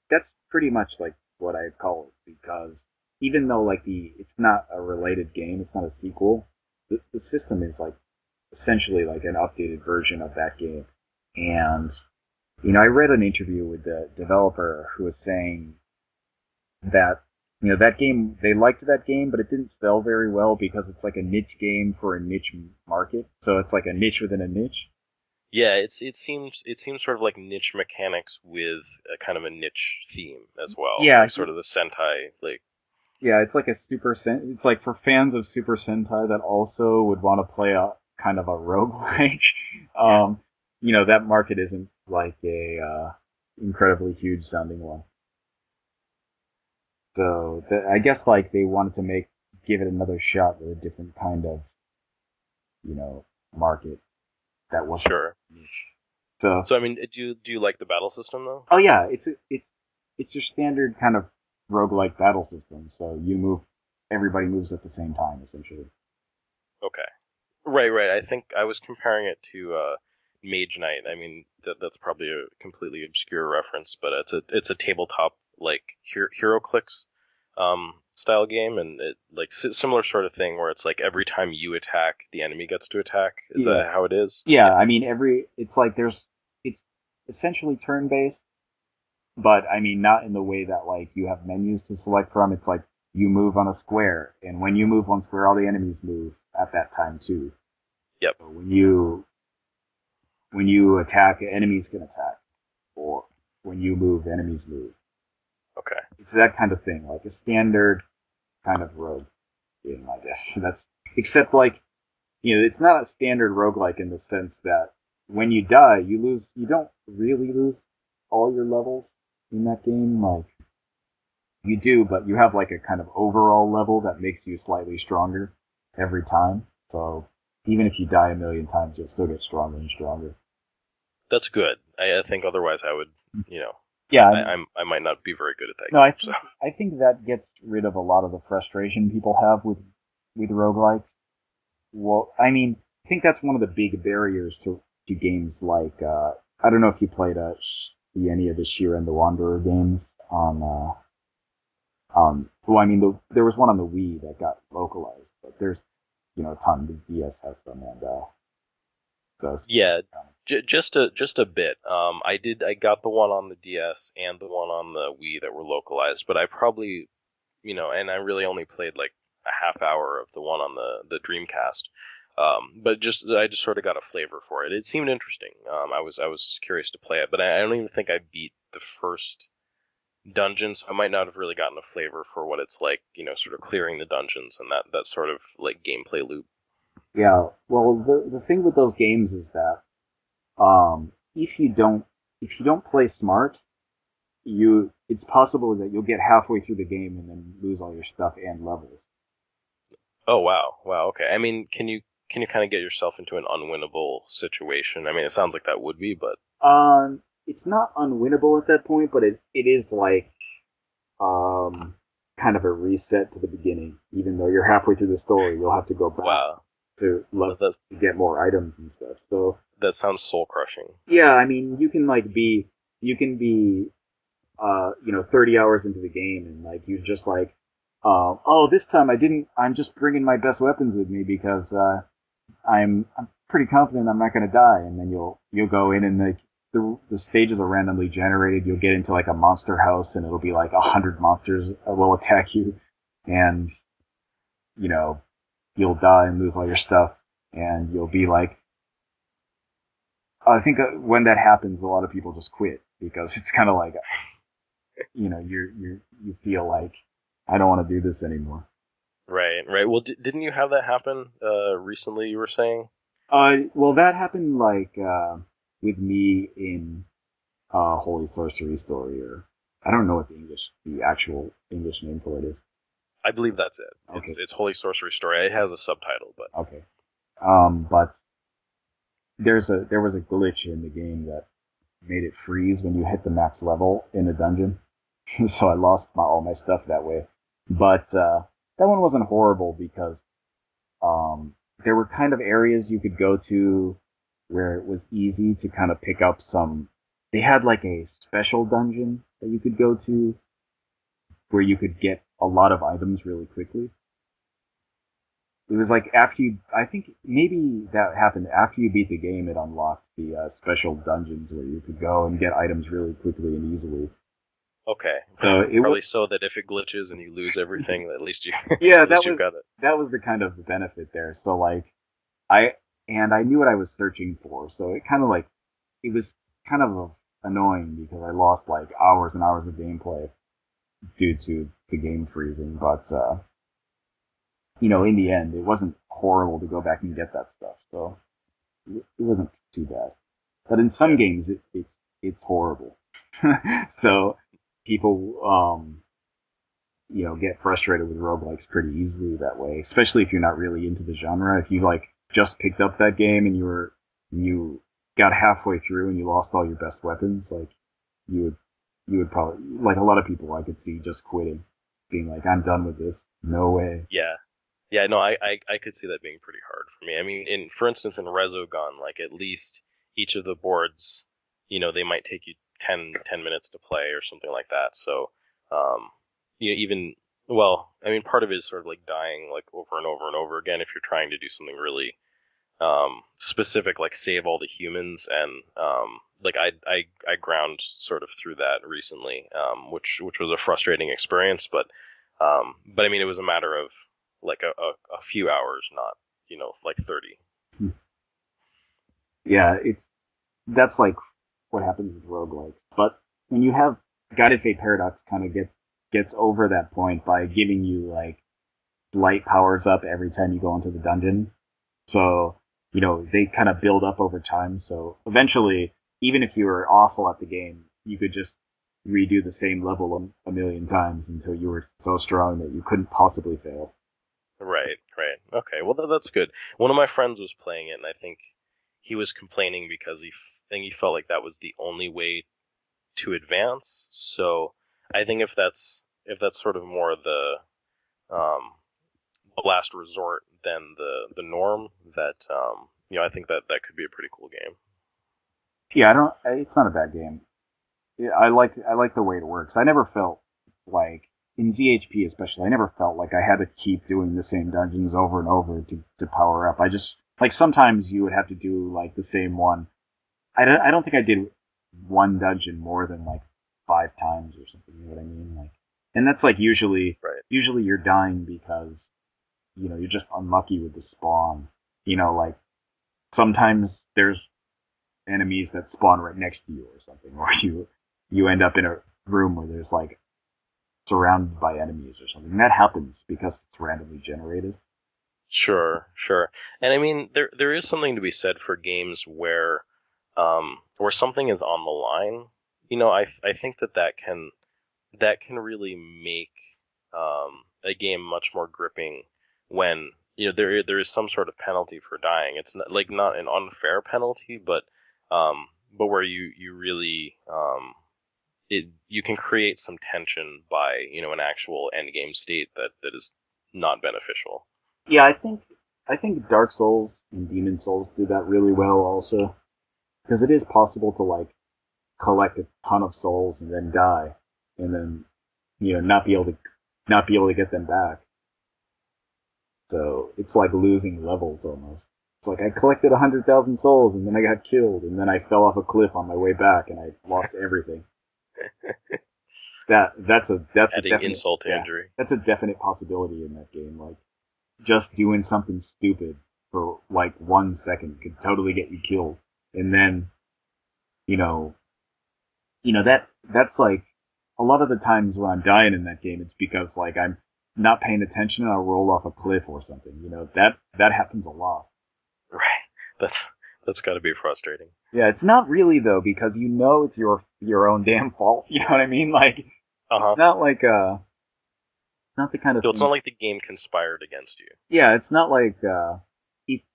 that's pretty much like what I call it because even though like it's not a related game, it's not a sequel. The system is like essentially like an updated version of that game. And I read an interview with the developer who was saying that that game they liked that game, but it didn't sell very well because it's like a niche game for a niche market. So it's like a niche within a niche. Yeah, it seems sort of like niche mechanics with a kind of a niche theme as well, Yeah, like sort of the Sentai like. yeah, it's like a it's like for fans of Super Sentai that also would want to play a kind of a roguelike. um, that market isn't like a incredibly huge sounding one. So I guess like they wanted to give it another shot with a different kind of market that wasn't Sure. niche. So So I mean, do you like the battle system though? oh yeah, it's your standard kind of roguelike battle system. So everybody moves at the same time essentially. Okay. Right. I think I was comparing it to Mage Knight. I mean, that's probably a completely obscure reference, but it's a tabletop like Hero Clicks style game, and it like similar sort of thing where it's like every time you attack, the enemy gets to attack. Is Yeah. that how it is? Yeah, I mean it's like it's essentially turn based, but I mean not in the way that like you have menus to select from. It's like you move on a square, and when you move one square, all the enemies move at that time too. Yep. So when you when you attack, enemies can attack, or when you move, enemies move. Okay. It's that kind of thing, like a standard kind of rogue game, I guess. That's except like it's not a standard roguelike in the sense that when you die, you lose. You don't really lose all your levels in that game. Like you do, but you have like a kind of overall level that makes you slightly stronger every time. So even if you die a million times, you'll still get stronger and stronger. That's good. I think otherwise I would, Yeah, I might not be very good at that no, game. So I think that gets rid of a lot of the frustration people have with roguelikes. Well, I mean, I think that's one of the big barriers to games like I don't know if you played any of the Sheer and the Wanderer games on well, I mean, there was one on the Wii that got localized, but there's a ton. The DS has them, and so yeah, just a bit. I got the one on the DS and the one on the Wii that were localized, but I probably, and I really only played like a half hour of the one on the Dreamcast. But I just sort of got a flavor for it. It seemed interesting. I was curious to play it, but I don't even think I beat the first dungeon, so I might not have really gotten a flavor for what it's like, sort of clearing the dungeons and that sort of like gameplay loop. yeah. Well, the thing with those games is that if you don't play smart, it's possible that you'll get halfway through the game and then lose all your stuff and levels. Oh wow, okay. I mean, can you kind of get yourself into an unwinnable situation? I mean, it sounds like that would be, but It's not unwinnable at that point, but it is like um kind of a reset to the beginning. Even though you're halfway through the story, you'll have to go back wow, to get more items and stuff. So that sounds soul crushing. yeah, I mean, you can be 30 hours into the game and like you just like oh, this time I'm just bringing my best weapons with me because I'm pretty confident I'm not going to die, and then you'll go in and the stages are randomly generated. You'll get into like a monster house, and it'll be like 100 monsters will attack you, and you know you'll die and lose all your stuff, and you'll be like, I think when that happens, a lot of people just quit because it's kind of like, you feel like I don't want to do this anymore. Right. Well, didn't you have that happen recently? You were saying. Well, that happened like with me in Holy Sorcery Story, or I don't know what the actual English name for it is. I believe that's it. Okay. It's Holy Sorcery Story. It has a subtitle, but Okay. But there was a glitch in the game that made it freeze when you hit the max level in a dungeon, so I lost all my stuff that way. But that one wasn't horrible because there were kind of areas you could go to where it was easy to kind of pick up some. They had like a special dungeon that you could go to where you could get a lot of items really quickly. It was like after you, I think maybe that happened after you beat the game. It unlocked the special dungeons where you could go and get items really quickly and easily. okay. So it Probably was so that if it glitches and you lose everything, at least you yeah, at least you've got it. that was the kind of benefit there. So like I I knew what I was searching for, so it was kind of annoying because I lost like hours and hours of gameplay due to the game freezing. But in the end, it wasn't horrible to go back and get that stuff, so it wasn't too bad. But in some games, it's horrible. So people get frustrated with roguelikes pretty easily that way, especially if you're not really into the genre. If you like just picked up that game and you got halfway through and you lost all your best weapons, like you would probably, like a lot of people I could see just quitting, being like, I'm done with this. No way. Yeah, no, I could see that being pretty hard for me. I mean, for instance, in Resogun, like at least each of the boards, they might take you 10 minutes to play or something like that. So, even well, I mean, part of it is sort of like dying like over and over and over again if you're trying to do something really specific, like save all the humans, and like I ground sort of through that recently, which was a frustrating experience, but I mean, it was a matter of like a few hours, not like 30. Yeah, that's like what happens with roguelikes. But when you have Guided Fate Paradox kind of gets over that point by giving you like light powers up every time you go into the dungeon. So, they kind of build up over time. So eventually, even if you were awful at the game, you could just redo the same level a million times until you were so strong that you couldn't possibly fail. Right, right. Okay, well that's good. One of my friends was playing it, and I think he was complaining because he felt like that was the only way to advance. So I think if that's sort of more um, the last resort than the norm, that I think that could be a pretty cool game. Yeah, I don't. It's not a bad game. Yeah, I like the way it works. I never felt like in GHP especially. I never felt like I had to keep doing the same dungeons over and over to power up. I just like sometimes you would have to do like the same one. I don't think I did one dungeon more than like 5 times or something. You know what I mean? Like, and that's like Right. usually you're dying because you're just unlucky with the spawn. Like sometimes there's enemies that spawn right next to you or something, or you end up in a room where there's like surrounded by enemies or something. And that happens because it's randomly generated. Sure, sure. And I mean, there is something to be said for games where something is on the line. I think that can really make a game much more gripping when there is some sort of penalty for dying. It's not an unfair penalty, but where you really you can create some tension by an actual end game state that is not beneficial. Yeah, I think Dark Souls and Demon Souls do that really well also because it is possible to like collect a ton of souls and then die and then not be able to get them back. So it's like losing levels almost. It's like I collected 100,000 souls and then I got killed and then I fell off a cliff on my way back and I lost everything. That's a Adding definite insult to yeah injury. that's a definite possibility in that game. Like just doing something stupid for like 1 second could totally get you killed, and then you know that's like a lot of the times when I'm dying in that game, it's because like I'm not paying attention and I'll roll off a cliff or something. That happens a lot. Right. That's that's got to be frustrating. Yeah, it's not really though because it's your own damn fault. You know what I mean? Like Uh it's huh. not like not the kind of So it's not thing. like the game conspired against you. Yeah, it's not like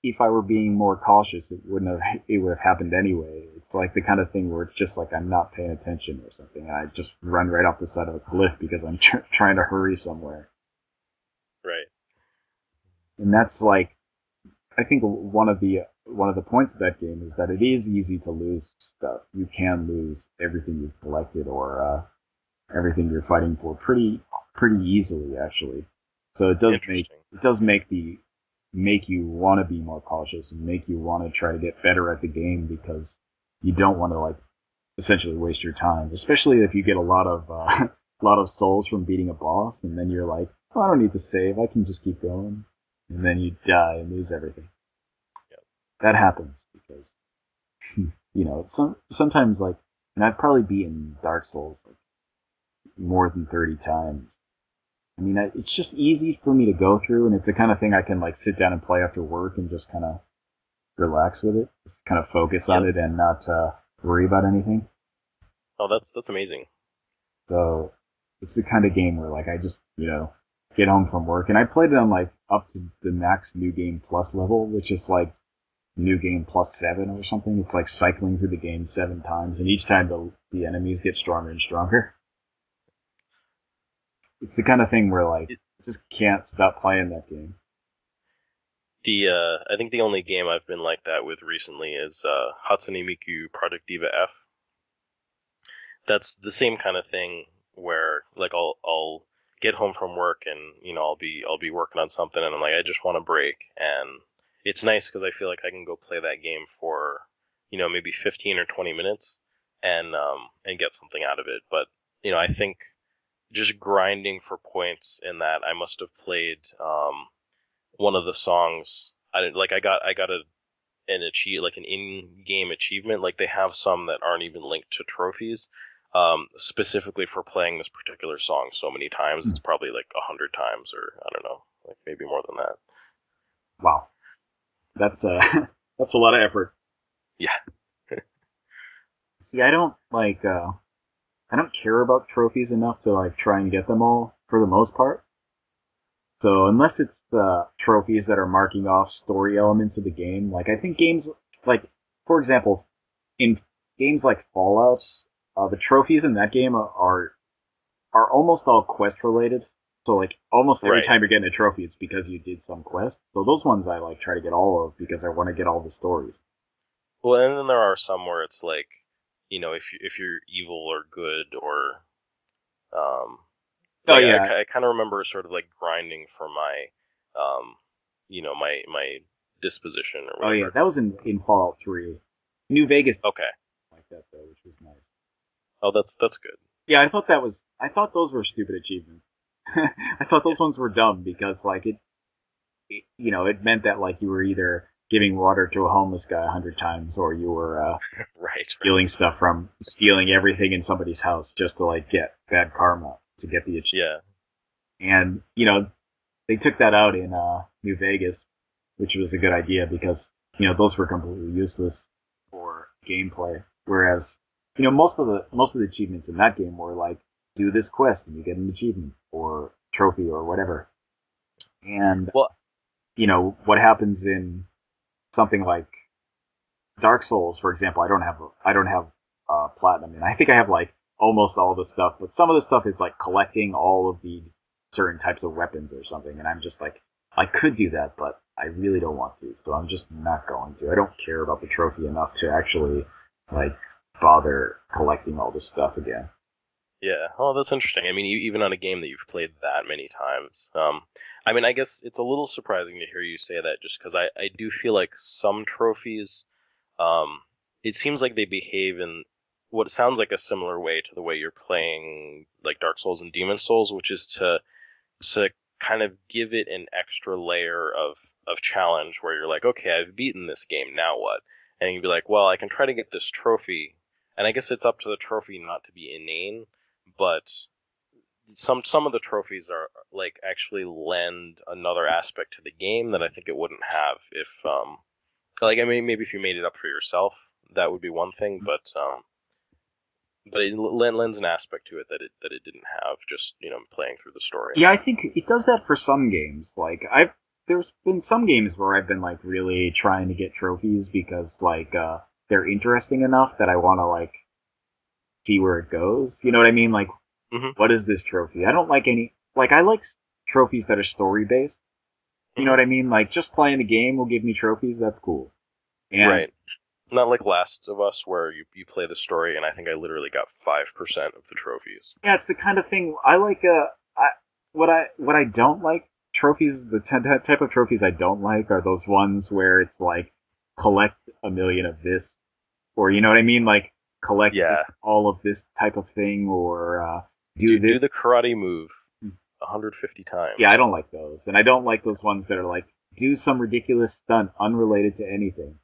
if I were being more cautious, it would have happened anyway. It's like the kind of thing where it's just like I'm not paying attention or something. I just run right off the side of a cliff because I'm trying to hurry somewhere, Right. and that's like I think one of the points of that game is that it is easy to lose stuff. You can lose everything you've collected or everything you're fighting for pretty easily actually. So Interesting. it does make you want to be more cautious and make you want to try to get better at the game because you don't want to like essentially waste your time, especially if you get a lot of a lot of souls from beating a boss and then you're like, oh, I don't need to save, I can just keep going, and then you die and lose everything. Yeah. That happens because sometimes like, and I've probably beaten Dark Souls like more than 30 times. I mean, it's just easy for me to go through, and it's the kind of thing I can like sit down and play after work and just kind of relax with it, just kind of focus on Yep. it and not worry about anything. Oh, that's amazing. So it's the kind of game where like I just get home from work, and I played it on like up to the max New Game Plus level, which is like New Game plus 7 or something. It's like cycling through the game 7 times, and each time the enemies get stronger and stronger. It's the kind of thing where like It, just can't stop playing that game. the I think the only game I've been like that with recently is Hatsune Miku Project Diva F. That's the same kind of thing where like I'll get home from work and I'll be working on something and I'm like I just want a break and it's nice because I feel like I can go play that game for maybe 15 or 20 minutes and get something out of it. But I think just grinding for points in that I must have played one of the songs. I didn't like I got a an in-game achievement. Like they have some that aren't even linked to trophies, specifically for playing this particular song so many times. It's probably like 100 times, or I don't know, like maybe more than that. Wow, that's that's a lot of effort. Yeah. See, I don't care about trophies enough to like try and get them all for the most part. So unless it's trophies that are marking off story elements of the game, like I think games like, for example, in games like Fallout, the trophies in that game are almost all quest related. So like almost every Right. time you're getting a trophy, it's because you did some quest. So those ones I like try to get all of because I want to get all the stories. Well, and then there are some where it's like, if you're evil or good or Oh like yeah, I kind of remember sort of like grinding for my my disposition or oh yeah, whatever. that was in Fallout 3. New Vegas Okay. like that though, which was nice. Oh, that's good. Yeah, I thought those were stupid achievements. I thought those ones were dumb because like it meant that like you were either giving water to a homeless guy 100 times or you were Right. stealing everything in somebody's house just to like get bad karma to get the achievement. Yeah. And they took that out in New Vegas, which was a good idea because those were completely useless for gameplay. Whereas most of the achievements in that game were like do this quest and you get an achievement or trophy or whatever. And Well, what happens in something like Dark Souls, for example, I don't have platinum, and I think I have like almost all the stuff, but some of the stuff is like collecting all of the certain types of weapons or something, and I'm just like, I could do that, but I really don't want to, so I'm just not going to. I don't care about the trophy enough to actually like bother collecting all this stuff again. yeah. Oh, that's interesting. I mean, even on a game that you've played that many times. I mean, I guess it's a little surprising to hear you say that, just because I do feel like some trophies, um, it seems like they behave in what sounds like a similar way to the way you're playing like Dark Souls and Demon Souls, which is to kind of give it an extra layer of challenge where you're like, okay, I've beaten this game, now what? And you'd be like, well, I can try to get this trophy, and I guess it's up to the trophy not to be inane, but some of the trophies are like actually lend another aspect to the game that I think it wouldn't have if like I mean maybe if you made it up for yourself, that would be one thing, but it lends an aspect to it that it didn't have just playing through the story. Yeah, I think it does that for some games. Like there's been some games where I've been like really trying to get trophies because like they're interesting enough that I want to like see where it goes. You know what I mean? Like, Hmm. what is this trophy? I don't like any. Like, I like trophies that are story based. You know Hmm. what I mean? Like, just playing the game will give me trophies. That's cool. And Right. Not like Last of Us, where you play the story, and I think I literally got 5% of the trophies. yeah, it's the kind of thing I like. What I don't like trophies. The type of trophies I don't like are those ones where it's like collect a million of this, or you know what I mean? Like collect Yeah. all of this type of thing, or do Do this. the karate move 150 Yeah, times. I don't like those, and I don't like those ones that are like do some ridiculous stunt unrelated to anything.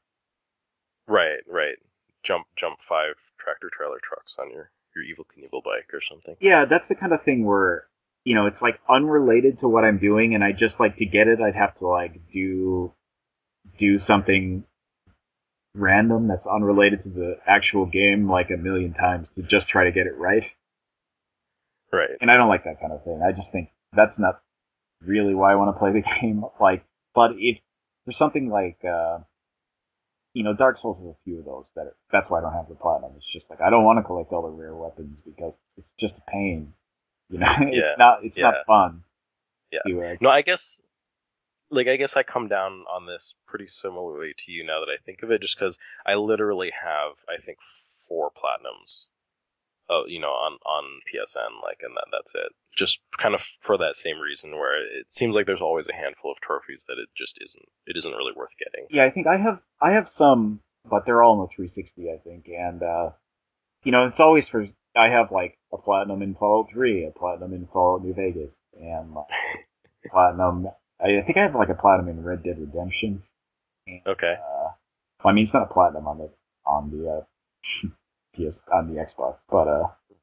Right, right. Jump 5 tractor trailer trucks on your Evil Knievel bike or something. Yeah, that's the kind of thing where it's like unrelated to what I'm doing, and I just like to get it. I'd have to like do something random that's unrelated to the actual game like a million times to just try to get it right. Right. And I don't like that kind of thing. I just think that's not really why I want to play the game. Like, but if there's something like Dark Souls has a few of those that's why I don't have the platinum. It's just like I don't want to collect all the rare weapons because it's just a pain. Yeah. It's not Yeah. fun Yeah. to No, I guess I come down on this pretty similarly to you now that I think of it, just because I literally have, I think, 4 platinums. Oh, on PSN, like, and that's it. Just kind of for that same reason, where it seems like there's always a handful of trophies that it isn't really worth getting. Yeah, I think I have some, but they're all in the 360, I think, and it's always for I have like a platinum in Fallout 3, a platinum in Fallout New Vegas, and platinum. I think I have like a platinum in Red Dead Redemption, and Okay. Well, I mean, it's not a platinum on the PS on the Xbox, but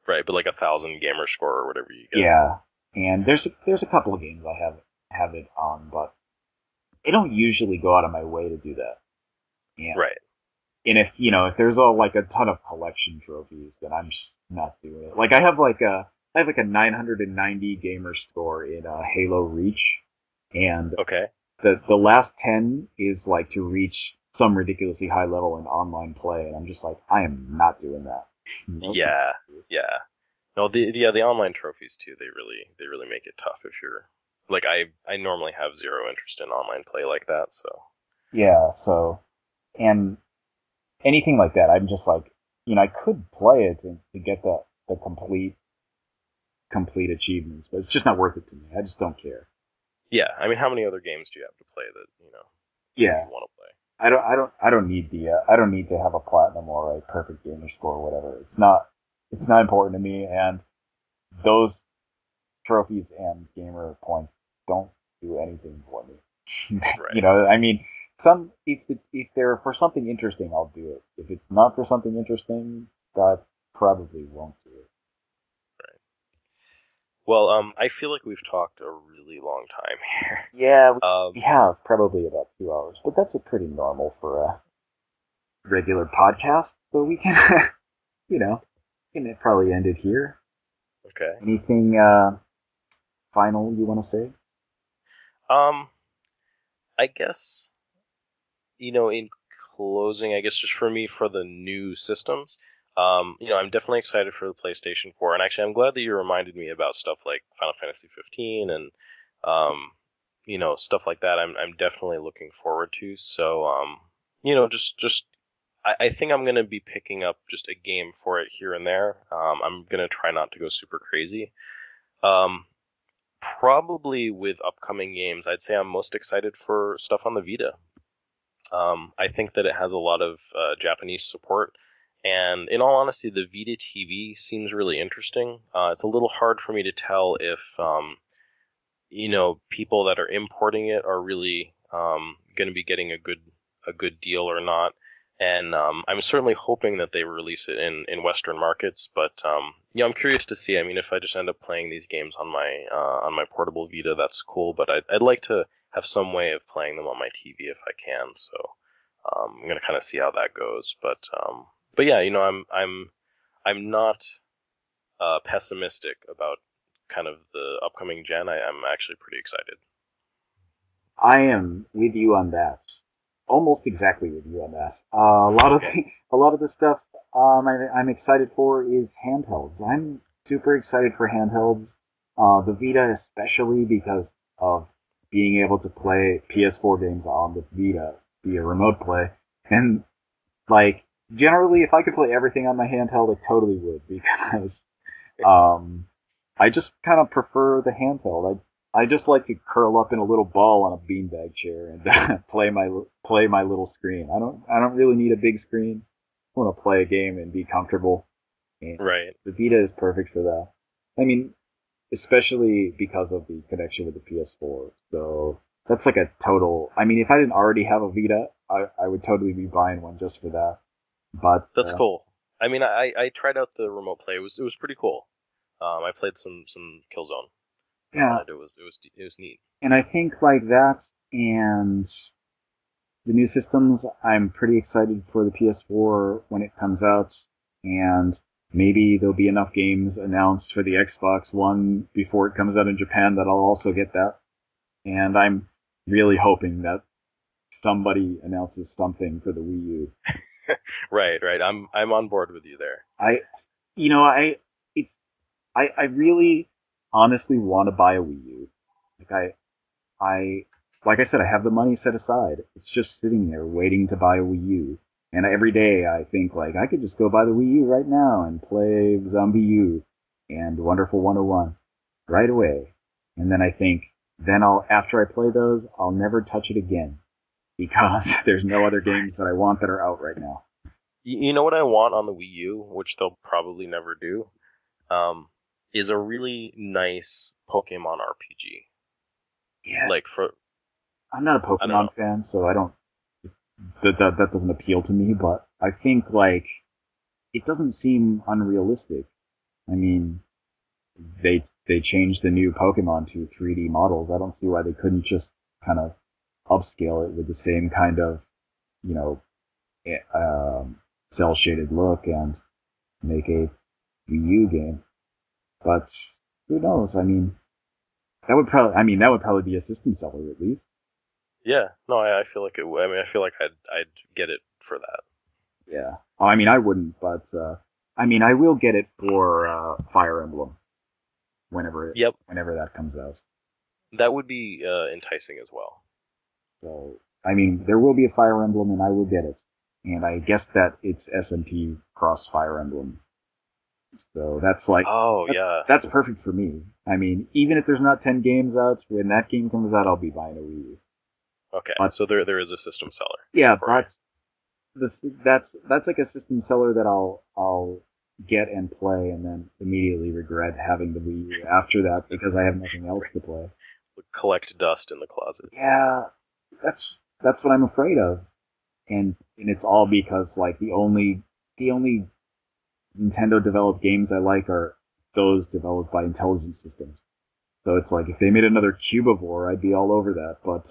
Right, but like 1,000 gamer score or whatever you get. yeah. And there's a couple of games I have it on, but I don't usually go out of my way to do that. And Right. and if there's all like a ton of collection trophies, then I'm just not doing it. Like I have like a 990 gamer score in Halo Reach, and Okay. the last 10 is like to reach some ridiculously high level in online play, and I'm just like, I am not doing that. Nope. Yeah. Yeah. No, the online trophies too. They really make it tough if you're like I normally have zero interest in online play like that. So Yeah, so and anything like that, I'm just like, I could play it to get the complete achievements, but it's just not worth it to me. I just don't care. yeah, I mean, how many other games do you have to play that Yeah, you want to play? I don't need I don't need to have a platinum or a perfect gamer score or whatever. It's not important to me, and those trophies and gamer points don't do anything for me. Right. I mean, if they're for something interesting, I'll do it. If it's not for something interesting, that probably won't do it. Right. Well, I feel like we've talked a really long time here. Yeah, Um, we have probably about 2 hours, but that's a pretty normal for a regular podcast. So we can, you know, can probably end it here. okay. Anything final you want to say? Um, I guess in closing, I guess just for me for the new systems, I'm definitely excited for the PlayStation 4, and actually, I'm glad that you reminded me about stuff like Final Fantasy 15 and stuff like that. I'm definitely looking forward to. So, just I think I'm gonna be picking up just a game for it here and there. I'm gonna try not to go super crazy. Um, Probably with upcoming games, I'd say I'm most excited for stuff on the Vita. I think that it has a lot of Japanese support, and in all honesty, the Vita TV seems really interesting. It's a little hard for me to tell if people that are importing it are really going to be getting a good deal or not. And I'm certainly hoping that they release it in Western markets. But I'm curious to see. I mean, if I just end up playing these games on my portable Vita, that's cool. But I'd like to have some way of playing them on my TV if I can. So I'm gonna kind of see how that goes. But yeah, I'm not pessimistic about kind of the upcoming gen. I'm actually pretty excited. I am with you on that. Almost exactly with you on that. A lot of Okay. a lot of the stuff I'm excited for is handhelds. I'm super excited for handhelds. The Vita especially because of being able to play PS4 games on the Vita via remote play. And like generally, if I could play everything on my handheld, I totally would because um, I just kind of prefer the handheld. I just like to curl up in a little ball on a beanbag chair and play my little screen. I don't really need a big screen. I want to play a game and be comfortable. And Right. the Vita is perfect for that. I mean, especially because of the connection with the PS4. So that's like a total. I mean, if I didn't already have a Vita, I would totally be buying one just for that. But That's cool. I mean, I tried out the remote play. It was pretty cool. I played some Killzone on yeah, it. It was neat. and I think like that and the new systems, I'm pretty excited for the PS4 when it comes out, and maybe there'll be enough games announced for the Xbox One before it comes out in Japan that I'll also get that. And I'm really hoping that somebody announces something for the Wii U. Right, right. I'm on board with you there. I, you know, it, I really honestly want to buy a Wii U. Like I, like I said, I have the money set aside. It's just sitting there waiting to buy a Wii U. And every day I think like I could just go buy the Wii U right now and play Zombie U and Wonderful 101 right away. And then I think then after I play those, I'll never touch it again because there's no other games that I want that are out right now. You know what I want on the Wii U, which they'll probably never do, is a really nice Pokemon RPG. Yeah, Like for I'm not a I don't know. Pokemon fan, so I don't. that doesn't appeal to me. But I think like it doesn't seem unrealistic. I mean, they changed the new Pokemon to 3D models. I don't see why they couldn't just kind of upscale it with the same kind of you know cell shaded look and make a Wii U game. But who knows? I mean that would probably be a system seller at least. Yeah, no, I feel like it. I mean, I feel like I'd get it for that. Yeah. Oh, I mean, I wouldn't, but I mean, I will get it for Fire Emblem Yep, whenever that comes out. that would be enticing as well. So, I mean, there will be a Fire Emblem, and I will get it. And I guess that it's SMP cross Fire Emblem. So that's like Oh yeah, that's perfect for me. I mean, even if there's not 10 games out, when that game comes out, I'll be buying a Wii U. okay. But So there is a system seller. yeah, Right. that's like a system seller that I'll get and play and then immediately regret having the Wii U after that because I have nothing else to play. Collect dust in the closet. Yeah, that's that's what I'm afraid of, and it's all because like the only Nintendo developed games I like are those developed by Intelligent Systems. So it's like if they made another Cubivore, I'd be all over that. But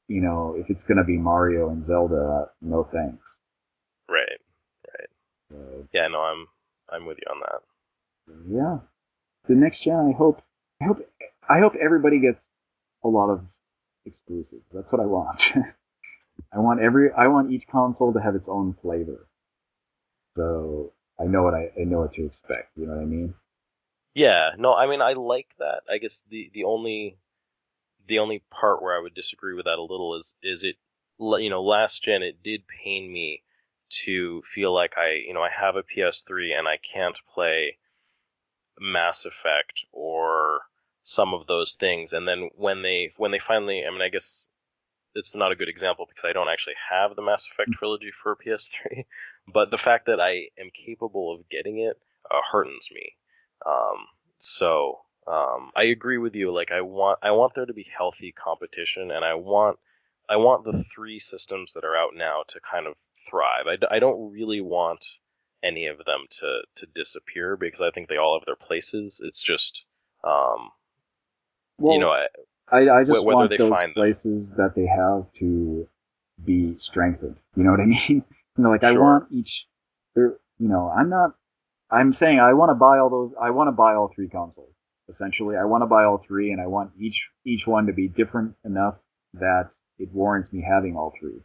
if it's gonna be Mario and Zelda, no thanks. Right. Right. So, Yeah. No, I'm with you on that. yeah, the next gen, I hope, I hope everybody gets a lot of exclusives. That's what I want. I want each console to have its own flavor. So I know what to expect. You know what I mean? Yeah. No, I mean I like that. I guess the only part where I would disagree with that a little is it last gen it did pain me to feel like I have a PS3 and I can't play Mass Effect or some of those things, and then when they finally, I mean, I guess it's not a good example because I don't actually have the Mass Effect trilogy for PS3, but the fact that I am capable of getting it hurts me. So I agree with you. Like I want there to be healthy competition, and I want the three systems that are out now to kind of thrive. I don't really want any of them to disappear because I think they all have their places. It's just um, you know Well, I just whether want they those find them. places that they have to be strengthened. You know what I mean? Like I Sure. want each. There, I'm not. I'm saying I want to buy all those. I want to buy all three consoles. Essentially, I want to buy all three, and I want each one to be different enough that it warrants me having all three.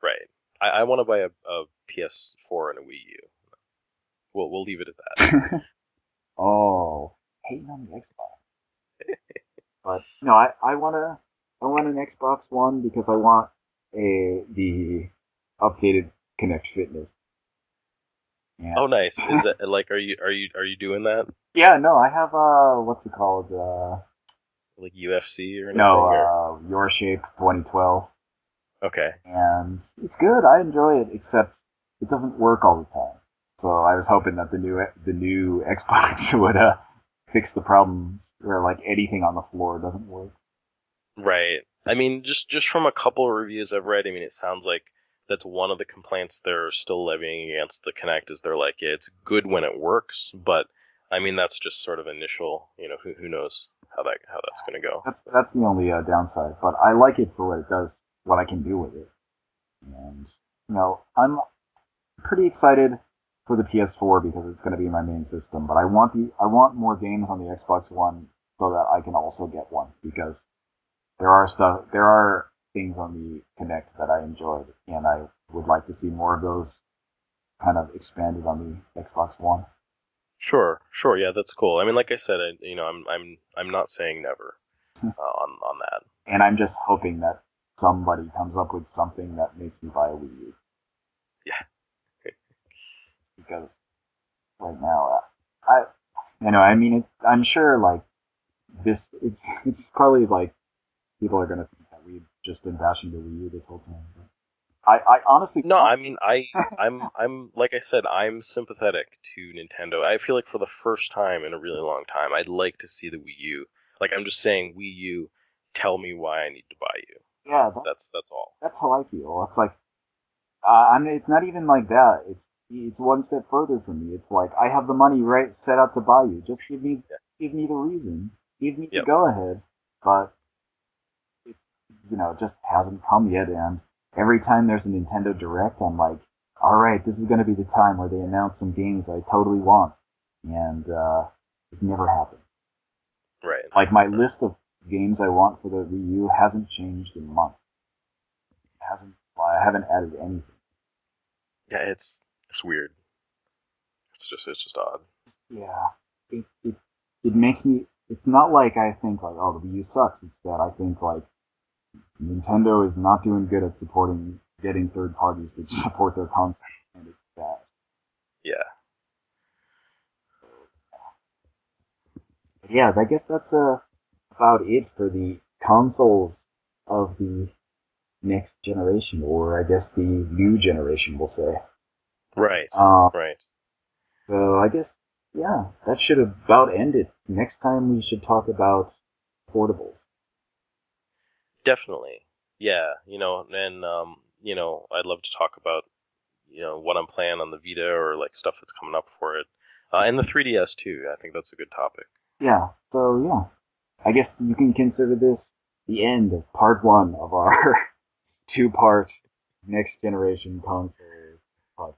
Right. I want to buy a PS4 and a Wii U. We'll leave it at that. Oh, hating on the Xbox. But no, I want an Xbox One because I want the updated Connect Fitness. Yeah. Oh, nice. Is that like are you doing that? Yeah, no, I have what's it called? Like UFC or No, anything or Your Shape 2012, okay. and it's good. I enjoy it, except it doesn't work all the time. So I was hoping that the new Xbox would fix the problem where like anything on the floor doesn't work. Right. I mean, just from a couple of reviews I've read, I mean, it sounds like that's one of the complaints they're still levying against the Kinect is they're like, yeah, it's good when it works, but I mean, that's just sort of initial, who knows how that's going to go. That's the only downside, but I like it for what it does, what I can do with it, and I'm pretty excited for the PS4 because it's going to be my main system. But I want more games on the Xbox One so that I can also get one because there are things on the Kinect that I enjoyed, and I would like to see more of those kind of expanded on the Xbox One. Sure, yeah, that's cool. I mean, like I said, I'm not saying never on that. And I'm just hoping that somebody comes up with something that makes me buy a Wii U Yeah, because right now, I mean, I'm sure like it's probably like people are gonna think that we've just been bashing the Wii U this whole time. But I honestly no, want. I mean, I'm like I said, I'm sympathetic to Nintendo. I feel like for the first time in a really long time, I'd like to see the Wii U. Like I'm just saying, Wii U, tell me why I need to buy you. Yeah, That's all. that's how I feel. It's like, it's not even like that. It's one step further for me. It's like I have the money right set out to buy you. Just Yeah. give me the reason, give me the Yep. go ahead. But it, it just hasn't come yet. And every time there's a Nintendo Direct, I'm like, all right, this is going to be the time where they announce some games I totally want, and it never happens. Right. Like my Right. list of games I want for the Wii U hasn't changed in months. I haven't added anything. Yeah, it's weird. It's just odd. Yeah, it makes me. It's not like I think like, oh, the Wii U sucks. It's that I think like Nintendo is not doing good at supporting getting third parties to support their console, and it's bad. Yeah. But yeah, I guess that's about it for the consoles of the next generation, or I guess the new generation, we'll say. Right. Um, Right. so I guess yeah, that should about end it. Next time we should talk about portables. Definitely. Yeah. And I'd love to talk about what I'm playing on the Vita or like stuff that's coming up for it, and the 3DS too. I think that's a good topic. Yeah, so yeah, I guess you can consider this the end of part one of our two-part next generation console podcast.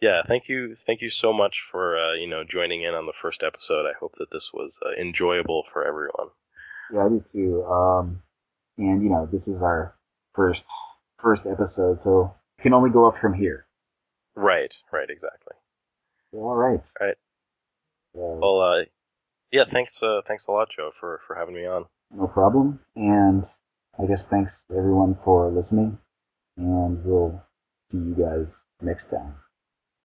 Yeah. Thank you so much for joining in on the first episode. I hope that this was enjoyable for everyone. Yeah, I do too. And this is our first first episode, so it can only go up from here. Right. Right. Exactly. So, all right. All right. So, Well. Yeah. Thanks a lot, Joe, for having me on. no problem. And I guess thanks everyone for listening, and we'll see you guys next time.